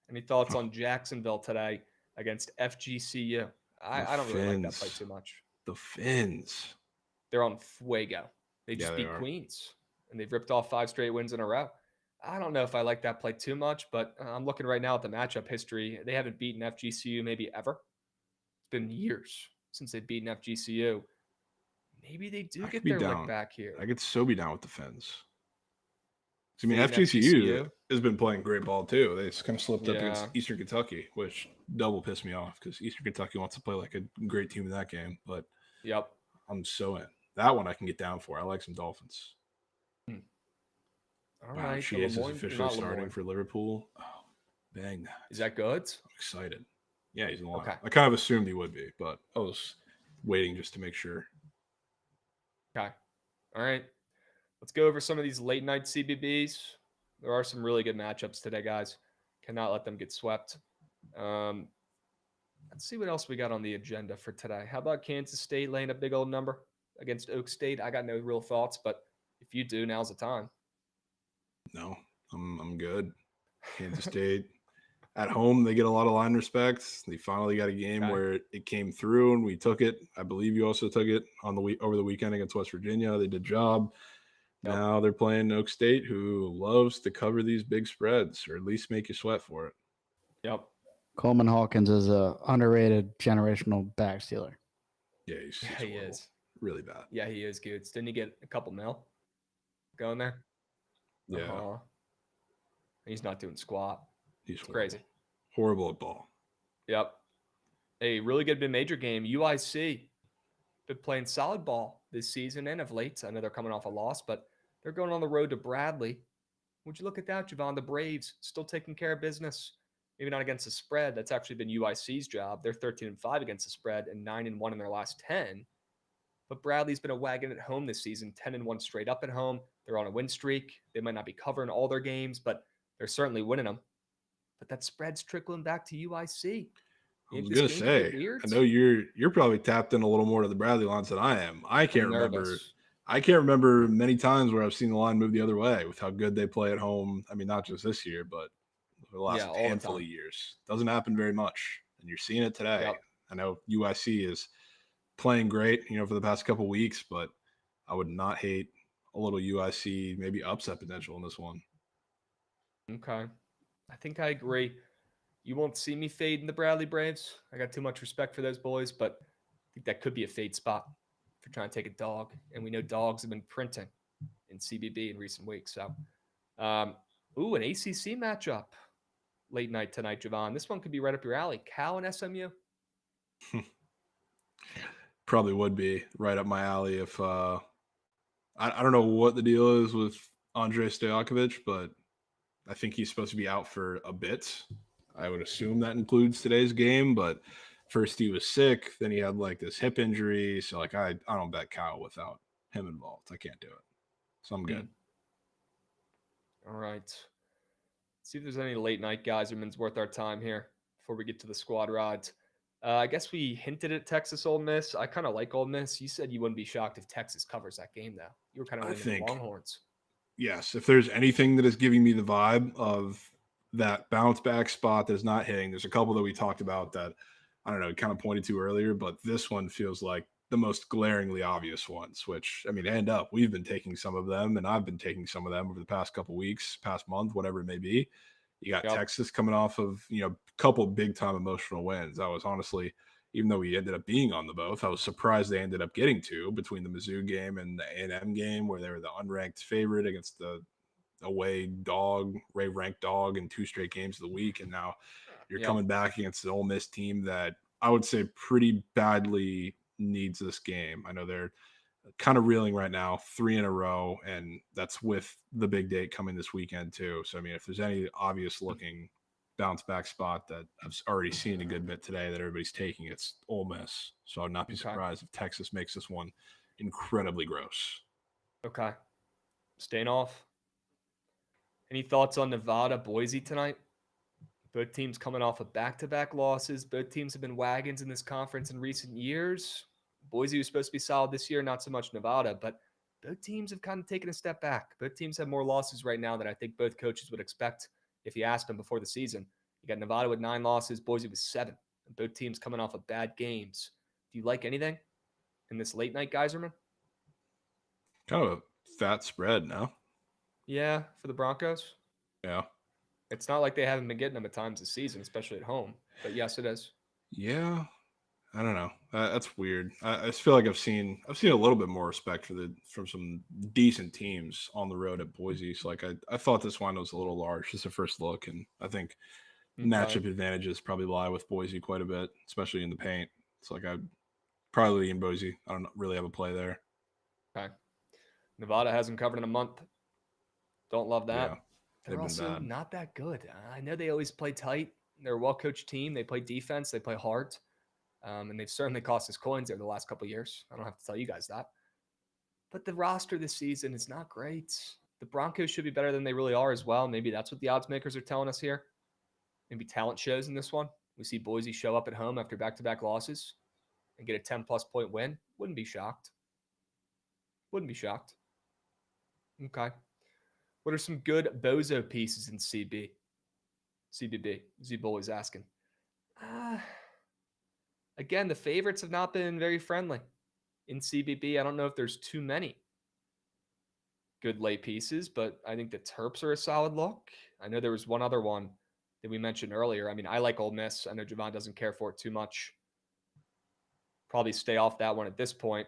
Any thoughts on Jacksonville today against FGCU? I don't really like that play too much. The Fins. They're on fuego. They just beat Queens. And they've ripped off 5 straight wins in a row. I don't know if I like that play too much, but I'm looking right now at the matchup history. They haven't beaten FGCU maybe ever. It's been years since they've beaten FGCU. Maybe they do get their lick back here. I could so be down with the Fins. I mean, FGCU has been playing great ball too. They just kind of slipped up against Eastern Kentucky, which double pissed me off because Eastern Kentucky wants to play like a great team in that game. But I'm so in. That one I can get down for. I like some Dolphins. All right. She is officially starting for Liverpool. Oh, bang that. Is that good? I'm excited. Yeah, he's in the line. Okay. I kind of assumed he would be, but I was waiting just to make sure. Okay. All right. Let's go over some of these late night CBBs. There are some really good matchups today, guys. Cannot let them get swept. Let's see what else we got on the agenda for today. How about Kansas State laying a big old number against Oak State? I got no real thoughts, but if you do, now's the time. No, I'm good. Kansas State at home, they get a lot of line respect. They finally got a game where it came through and we took it. I believe you also took it on over the weekend against West Virginia. They did a job. Now they're playing Oak State, who loves to cover these big spreads, or at least make you sweat for it. Yep. Coleman Hawkins is a underrated generational back stealer. Yeah, he is really bad. Yeah, he is good. Didn't he get a couple mil going there? Yeah. He's not doing squat. He's crazy. Horrible at ball. Yep. A really good mid-major game. UIC been playing solid ball this season and of late. I know they're coming off a loss, but they're going on the road to Bradley. Would you look at that, Jovan? The Braves still taking care of business. Maybe not against the spread. That's actually been UIC's job. They're 13-5 against the spread and 9-1 in their last 10. But Bradley's been a wagon at home this season, 10-1 straight up at home. They're on a win streak. They might not be covering all their games, but they're certainly winning them. But that spread's trickling back to UIC. I was gonna say, I know you're probably tapped in a little more to the Bradley lines than I am. I can't remember many times where I've seen the line move the other way with how good they play at home. I mean, not just this year, but for the last handful of years. Doesn't happen very much, and you're seeing it today. Yep. I know UIC is playing great, for the past couple of weeks, but I would not hate a little UIC maybe upset potential in this one. Okay. I think I agree. You won't see me fade in the Bradley Braves. I got too much respect for those boys, but I think that could be a fade spot if you're trying to take a dog. And we know dogs have been printing in CBB in recent weeks. So, an ACC matchup late night tonight, Jovan. This one could be right up your alley. Cal and SMU. Probably would be right up my alley if I don't know what the deal is with Andrei Stojakovic, but I think he's supposed to be out for a bit. I would assume that includes today's game, but first he was sick, then he had like this hip injury. So like I don't bet Cal without him involved. I can't do it. So I'm good. All right. Let's see if there's any late night Geyserman's worth our time here before we get to the squad rides. I guess we hinted at Texas Ole Miss. I kind of like Ole Miss. You said you wouldn't be shocked if Texas covers that game, though. You were kind of leaning the Longhorns. Yes, if there's anything that is giving me the vibe of that bounce back spot that's not hitting, there's a couple that we talked about that, I don't know, kind of pointed to earlier, but this one feels like the most glaringly obvious ones, which, I mean, end up, we've been taking some of them, and I've been taking some of them over the past couple weeks, past month, whatever it may be. You got Texas coming off of, a couple big time emotional wins. I was honestly, even though we ended up being on the both, I was surprised they ended up getting two between the Mizzou game and the A&M game, where they were the unranked favorite against the away dog, ranked dog in 2 straight games of the week. And now you're coming back against an Ole Miss team that I would say pretty badly needs this game. I know they're kind of reeling right now, 3 in a row, and that's with the big date coming this weekend too. So, I mean, if there's any obvious looking bounce back spot that I've already seen a good bit today that everybody's taking, it's Ole Miss. So I'd not be surprised if Texas makes this one incredibly gross. Okay. Staying off. Any thoughts on Nevada, Boise tonight? Both teams coming off of back-to-back losses. Both teams have been wagons in this conference in recent years. Boise was supposed to be solid this year, not so much Nevada, but both teams have kind of taken a step back. Both teams have more losses right now than I think both coaches would expect if you asked them before the season. You got Nevada with 9 losses, Boise with 7. And both teams coming off of bad games. Do you like anything in this late night, Geyserman? Kind of a fat spread now. Yeah, for the Broncos. Yeah. It's not like they haven't been getting them at times this season, especially at home. But yes, it is. Yeah. I don't know. That's weird. I just feel like I've seen a little bit more respect from some decent teams on the road at Boise. So like I thought this one was a little large, just a first look, and I think matchup advantages probably lie with Boise quite a bit, especially in the paint. It's like I'd probably in Boise. I don't really have a play there. Okay. Nevada hasn't covered in a month. Don't love that. Yeah, they're also not that good. I know they always play tight. They're a well-coached team. They play defense. They play hard. And they've certainly cost us coins over the last couple of years. I don't have to tell you guys that. But the roster this season is not great. The Broncos should be better than they really are as well. Maybe that's what the odds makers are telling us here. Maybe talent shows in this one. We see Boise show up at home after back-to-back losses and get a 10-plus point win. Wouldn't be shocked. Wouldn't be shocked. Okay. What are some good bozo pieces in CBB? Z-Bull is asking. Again, the favorites have not been very friendly in CBB. I don't know if there's too many good lay pieces, but I think the Terps are a solid look. I know there was one other one that we mentioned earlier. I mean, I like Ole Miss. I know Jovan doesn't care for it too much. Probably stay off that one at this point.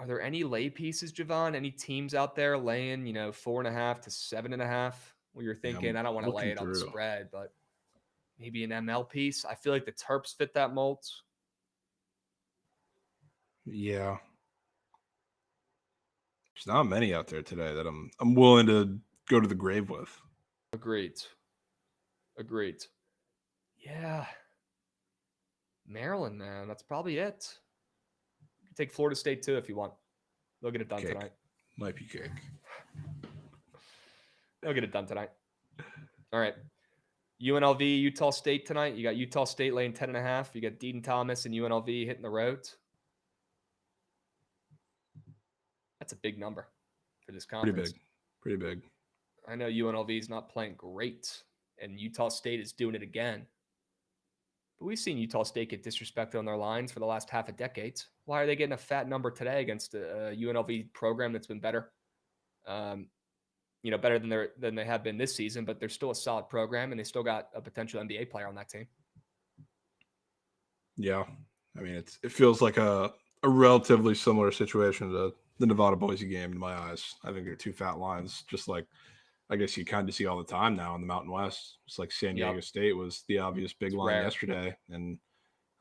Are there any lay pieces, Jovan? Any teams out there laying, 4.5 to 7.5? Where you're thinking, I don't want to lay it on the spread, but maybe an ML piece. I feel like the Terps fit that mold. Yeah. There's not many out there today that I'm willing to go to the grave with. Agreed. Yeah. Maryland, man. That's probably it. You can take Florida State too if you want. They'll get it done tonight. Might be cake. They'll get it done tonight. All right. UNLV, Utah State tonight. You got Utah State laying 10.5. You got Deaton Thomas and UNLV hitting the road. That's a big number for this conference. Pretty big. I know UNLV is not playing great, and Utah State is doing it again. But we've seen Utah State get disrespected on their lines for the last half a decade. Why are they getting a fat number today against a UNLV program that's been better? Better than they have been this season, but they're still a solid program, and they still got a potential NBA player on that team. Yeah. I mean, it feels like a relatively similar situation to the Nevada Boise game in my eyes. I think they're two fat lines, just like I guess you kind of see all the time now in the Mountain West. It's like San Diego State was the obvious big line yesterday, and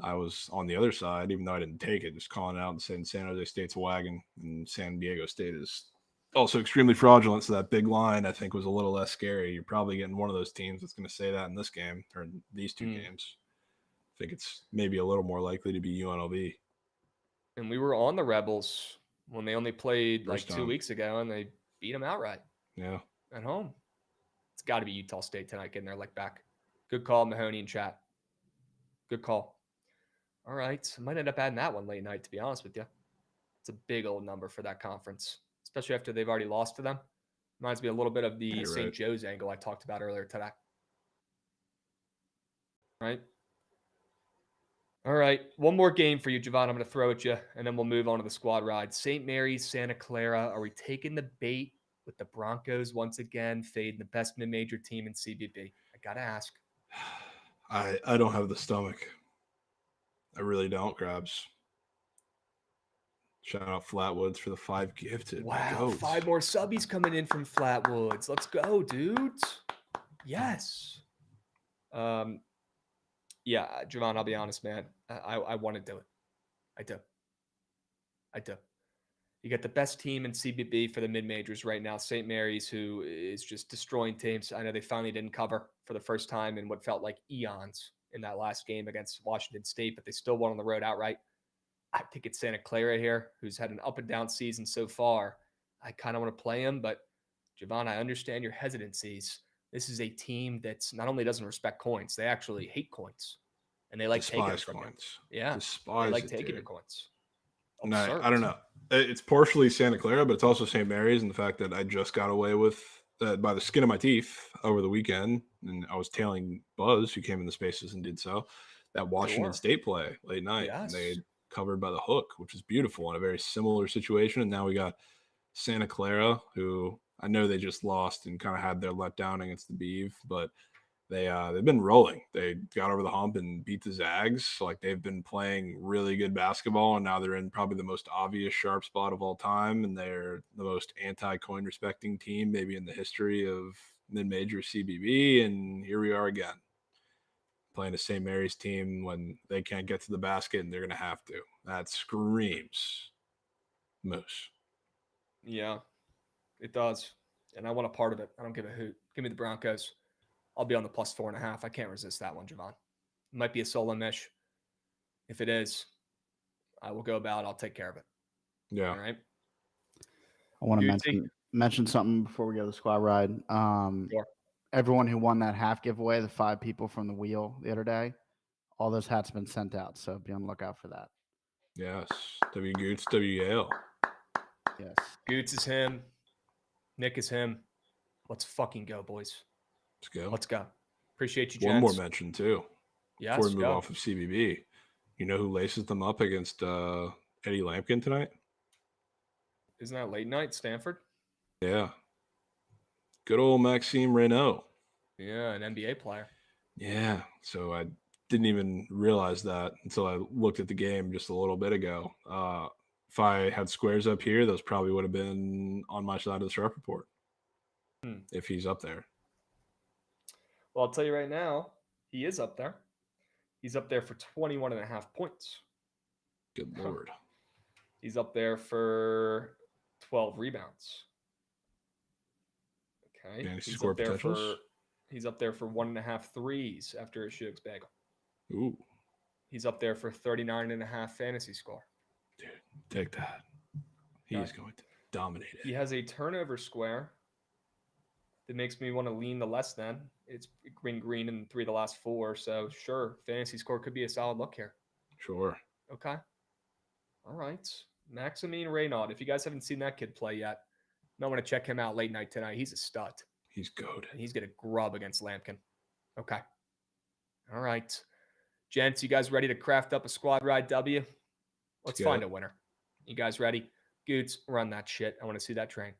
I was on the other side, even though I didn't take it, just calling it out and saying San Jose State's a wagon, and San Diego State is also extremely fraudulent. So that big line, I think, was a little less scary. You're probably getting one of those teams that's going to say that in this game or in these two games. I think it's maybe a little more likely to be UNLV. And we were on the Rebels when they only played like 2 weeks ago, and they beat them outright. Yeah. At home. It's got to be Utah State tonight getting their leg back. Good call, Mahoney in chat. Good call. All right. I might end up adding that one late night, to be honest with you. It's a big old number for that conference, especially after they've already lost to them. Reminds me a little bit of the St. Joe's angle I talked about earlier today. Right? All right. One more game for you, Jovan. I'm going to throw at you, and then we'll move on to the squad ride. St. Mary's, Santa Clara. Are we taking the bait with the Broncos once again, fading the best mid-major team in CBB? I got to ask. I don't have the stomach. I really don't, Krabs. Shout out Flatwoods for the 5 gifted. Wow, 5 more subbies coming in from Flatwoods. Let's go, dudes. Yes. Yeah, Jovan, I'll be honest, man. I want to do it. I do. You got the best team in CBB for the mid-majors right now, St. Mary's, who is just destroying teams. I know they finally didn't cover for the first time in what felt like eons in that last game against Washington State, but they still won on the road outright. I think it's Santa Clara here, who's had an up-and-down season so far. I kind of want to play him, but Jovan, I understand your hesitancies. This is a team that's not only doesn't respect coins, they actually hate coins. And they like taking coins. Yeah, they like taking your coins. No, I don't know. It's partially Santa Clara, but it's also St. Mary's, and the fact that I just got away with by the skin of my teeth over the weekend, and I was tailing Buzz, who came in the spaces and did so. That Washington State play late night, and they covered by the hook, which is beautiful in a very similar situation. And now we got Santa Clara, who I know they just lost and kind of had their letdown against the Beeve, but they've been rolling. They got over the hump and beat the Zags. Like, they've been playing really good basketball, and now they're in probably the most obvious sharp spot of all time, and they're the most anti-coin respecting team maybe in the history of mid-major CBB. And here we are again, playing a St. Mary's team when they can't get to the basket, and they're going to have to. That screams Moose. Yeah, it does. And I want a part of it. I don't give a hoot. Give me the Broncos. I'll be on the plus 4.5. I can't resist that one, Jovan. It might be a solo mish. If it is, I will go about it. I'll take care of it. Yeah. All right. I want to mention something before we go to the squad ride. Sure. Everyone who won that half giveaway, the 5 people from the wheel the other day, all those hats have been sent out. So be on the lookout for that. Yes. W Goots, W Yale. Yes. Goots is him. Nick is him. Let's fucking go, boys. Let's go. Appreciate you, gents. One more mention, too. Yes, before we move off of CBB. You know who laces them up against Eddie Lampkin tonight? Isn't that late night, Stanford? Yeah. Good old Maxime Reynaud. Yeah, an NBA player. Yeah. So I didn't even realize that until I looked at the game just a little bit ago. If I had squares up here, those probably would have been on my side of the sharp report if he's up there. Well, I'll tell you right now, he is up there. He's up there for 21.5 points. Good Lord. He's up there for 12 rebounds. Okay. He's up there for 1.5 threes after a Shug's bagel. Ooh. He's up there for 39.5 fantasy score. Dude, take that. He is going to dominate it. He has a turnover square that makes me want to lean the less than. It's green in 3 of the last 4. So sure, fantasy score could be a solid look here. Sure. Okay. All right. Maxime Reynaud. If you guys haven't seen that kid play yet, you might want to check him out late night tonight. He's a stud. He's goated. And he's going to grub against Lampkin. Okay. All right. Gents, you guys ready to craft up a squad ride W? Let's find a winner. You guys ready? Goots, run that shit. I want to see that train.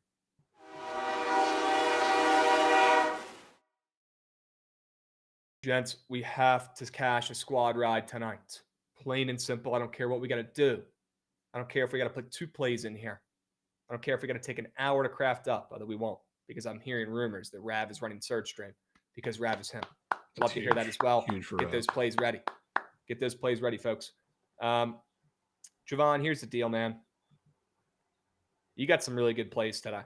Gents, we have to cash a squad ride tonight. Plain and simple. I don't care what we got to do. I don't care if we got to put 2 plays in here. I don't care if we got to take an hour to craft up, although we won't, because I'm hearing rumors that Rav is running Surge Stream because Rav is him. Love to hear that as well. Get those plays ready. Get those plays ready, folks. Jovan, here's the deal, man. You got some really good plays today.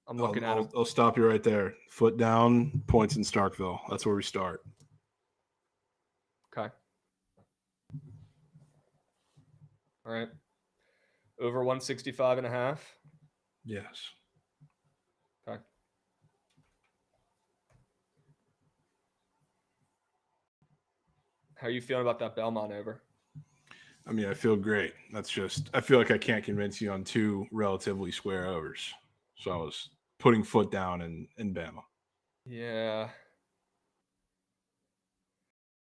I'm looking at them. I'll stop you right there. Foot down, points in Starkville. That's where we start. Okay. All right. Over 165.5. Yes. Okay. How are you feeling about that Belmont over? I mean, I feel great. I feel like I can't convince you on two relatively square overs. So I was putting foot down in Bama. Yeah.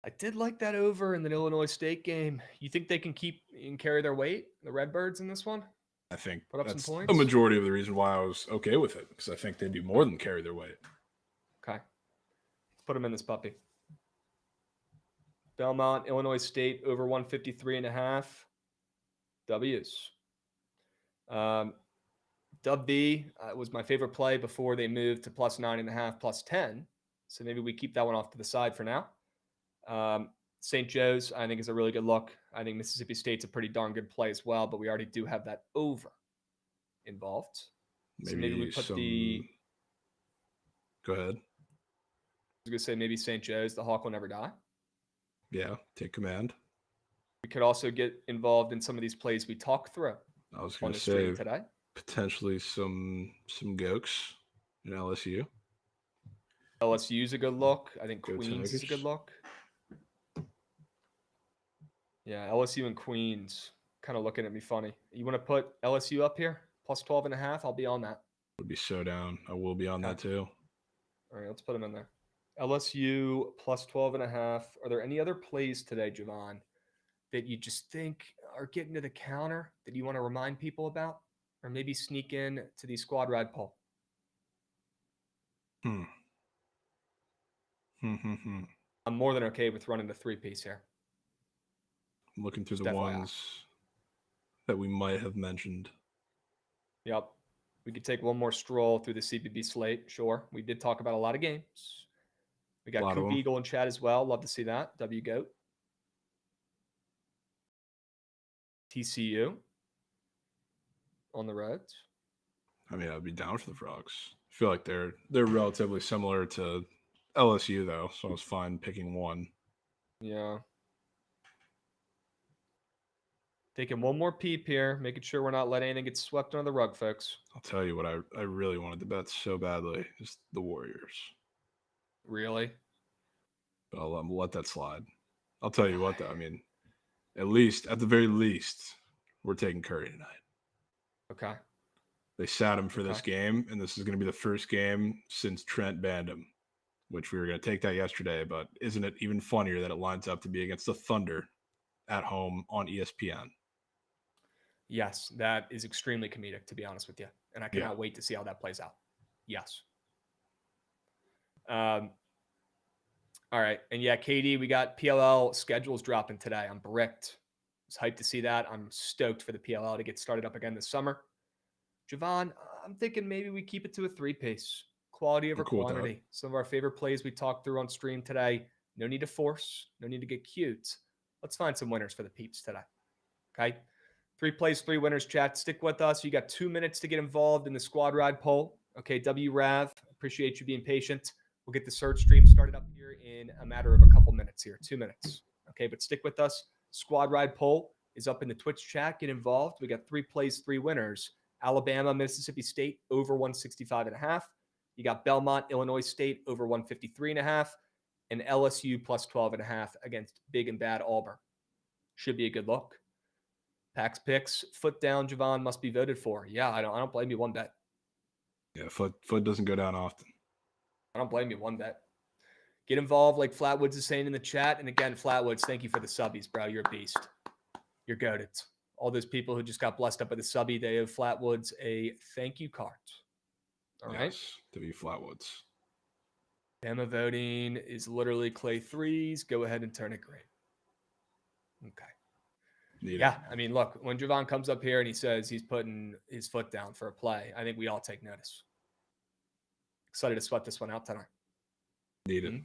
I did like that over in the Illinois State game. You think they can keep and carry their weight, the Redbirds, in this one? I think Put up that's some the points? majority of the reason why I was okay with it, because I think they do more than carry their weight. Okay. Let's put them in this puppy. Belmont, Illinois State, over 153.5. W's. Dub B was my favorite play before they moved to plus 9.5, plus 10. So maybe we keep that one off to the side for now. St. Joe's, I think, is a really good look. I think Mississippi State's a pretty darn good play as well, but we already do have that over involved. So maybe we put Go ahead. I was going to say maybe St. Joe's, the Hawk will never die. Yeah, take command. We could also get involved in some of these plays we talked through. I was going to say today. Potentially some Gokes in LSU. LSU is a good look. I think Queens is a good look. Yeah, LSU and Queens kind of looking at me funny. You want to put LSU up here? Plus 12.5? I'll be on that. Would be so down. I will be on that too. All right, let's put them in there. LSU plus 12.5. Are there any other plays today, Jovan, that you just think are getting to the counter that you want to remind people about? Or maybe sneak in to the squad ride poll? I'm more than okay with running the 3-piece here. I'm looking through the ones that we might have mentioned. Yep. We could take one more stroll through the CBB slate. Sure. We did talk about a lot of games. We got Coop Eagle in chat as well. Love to see that. W Goat. TCU on the roads. I mean, I'd be down for the Frogs. I feel like they're relatively similar to LSU though, so I was fine picking one. Yeah. Taking one more peep here, making sure we're not letting anything get swept under the rug, folks. I'll tell you what I really wanted to bet so badly is the Warriors. Really? But I'll let that slide. I'll tell you what, though. I mean, at the very least, we're taking Curry tonight. Okay. They sat him for this game, and this is going to be the first game since Trent banned him, which we were going to take that yesterday. But isn't it even funnier that it lines up to be against the Thunder at home on ESPN? Yes, that is extremely comedic, to be honest with you. And I cannot wait to see how that plays out. Yes. All right. And yeah, KD, we got PLL schedules dropping today. I'm bricked. I was hyped to see that. I'm stoked for the PLL to get started up again this summer. Jovan, I'm thinking maybe we keep it to a 3-piece. Quality over quantity. Some of our favorite plays we talked through on stream today. No need to force. No need to get cute. Let's find some winners for the peeps today. Okay? 3 plays, 3 winners, chat. Stick with us. You got 2 minutes to get involved in the squad ride poll. Okay, WRAV, appreciate you being patient. We'll get the search stream started up here in a matter of a couple minutes here, 2 minutes. Okay, but stick with us. Squad ride poll is up in the Twitch chat. Get involved. We got 3 plays, 3 winners. Alabama, Mississippi State over 165.5. You got Belmont, Illinois State over 153.5. And LSU plus 12.5 against big and bad Auburn. Should be a good look. Pax picks, foot down, Jovan must be voted for. Yeah, I don't blame you one bit. Yeah, foot doesn't go down often. I don't blame you one bit. Get involved like Flatwoods is saying in the chat. And again, Flatwoods, thank you for the subbies, bro. You're a beast. You're goated. All those people who just got blessed up with the subby, they owe Flatwoods a thank you card. All right? W Flatwoods. Bama voting is literally Clay 3s. Go ahead and turn it green. Okay. I mean, look, when Jovan comes up here and he says he's putting his foot down for a play, I think we all take notice. Excited to sweat this one out tonight. Need it.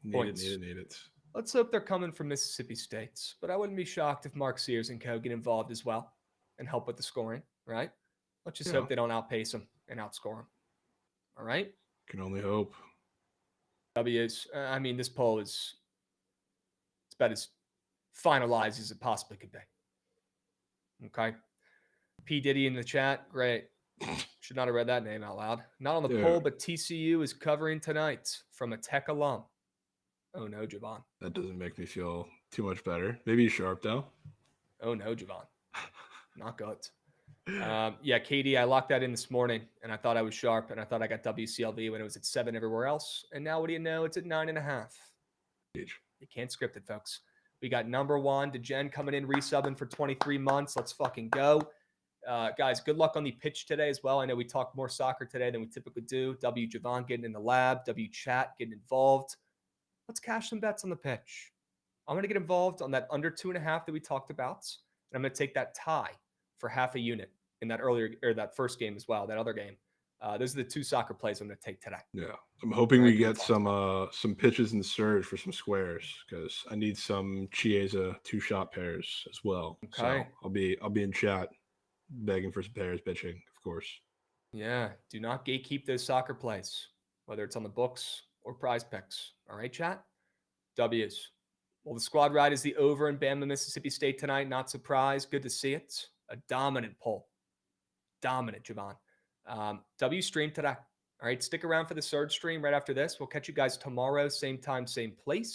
Need it. Let's hope they're coming from Mississippi State, but I wouldn't be shocked if Mark Sears and co get involved as well and help with the scoring, right? Let's just hope they don't outpace them and outscore them. All right? Can only hope. W's. I mean, this poll is about as finalized as it possibly could be. Okay. P. Diddy in the chat. Great. Should not have read that name out loud. Not on the poll, but TCU is covering tonight from a Tech alum. Oh no, Jovan. That doesn't make me feel too much better. Maybe sharp though. Oh no, Jovan. Not good. Yeah, KD, I locked that in this morning, and I thought I was sharp, and I thought I got WCLV when it was at 7 everywhere else. And now what do you know? It's at 9.5. You can't script it, folks. We got number one, DeGen coming in, resubbing for 23 months. Let's fucking go. Guys, good luck on the pitch today as well. I know we talk more soccer today than we typically do. W. Jovan getting in the lab. W. Chat getting involved. Let's cash some bets on the pitch. I'm going to get involved on that under 2.5 that we talked about. And I'm going to take that tie for half a unit in that earlier, or that first game as well, that other game. Those are the two soccer plays I'm going to take today. Yeah, I'm hoping we get some pitches in the surge for some squares because I need some Chiesa 2-shot pairs as well. Okay. So I'll be in chat begging for some pairs pitching, of course. Yeah, do not gatekeep those soccer plays, whether it's on the books or prize picks. All right, chat? W's. Well, the squad ride is the over in Bama, Mississippi State tonight. Not surprised. Good to see it. A dominant poll. Dominant, Jovan. W stream today. All right, stick around for the surge stream right after this. We'll catch you guys tomorrow, same time, same place.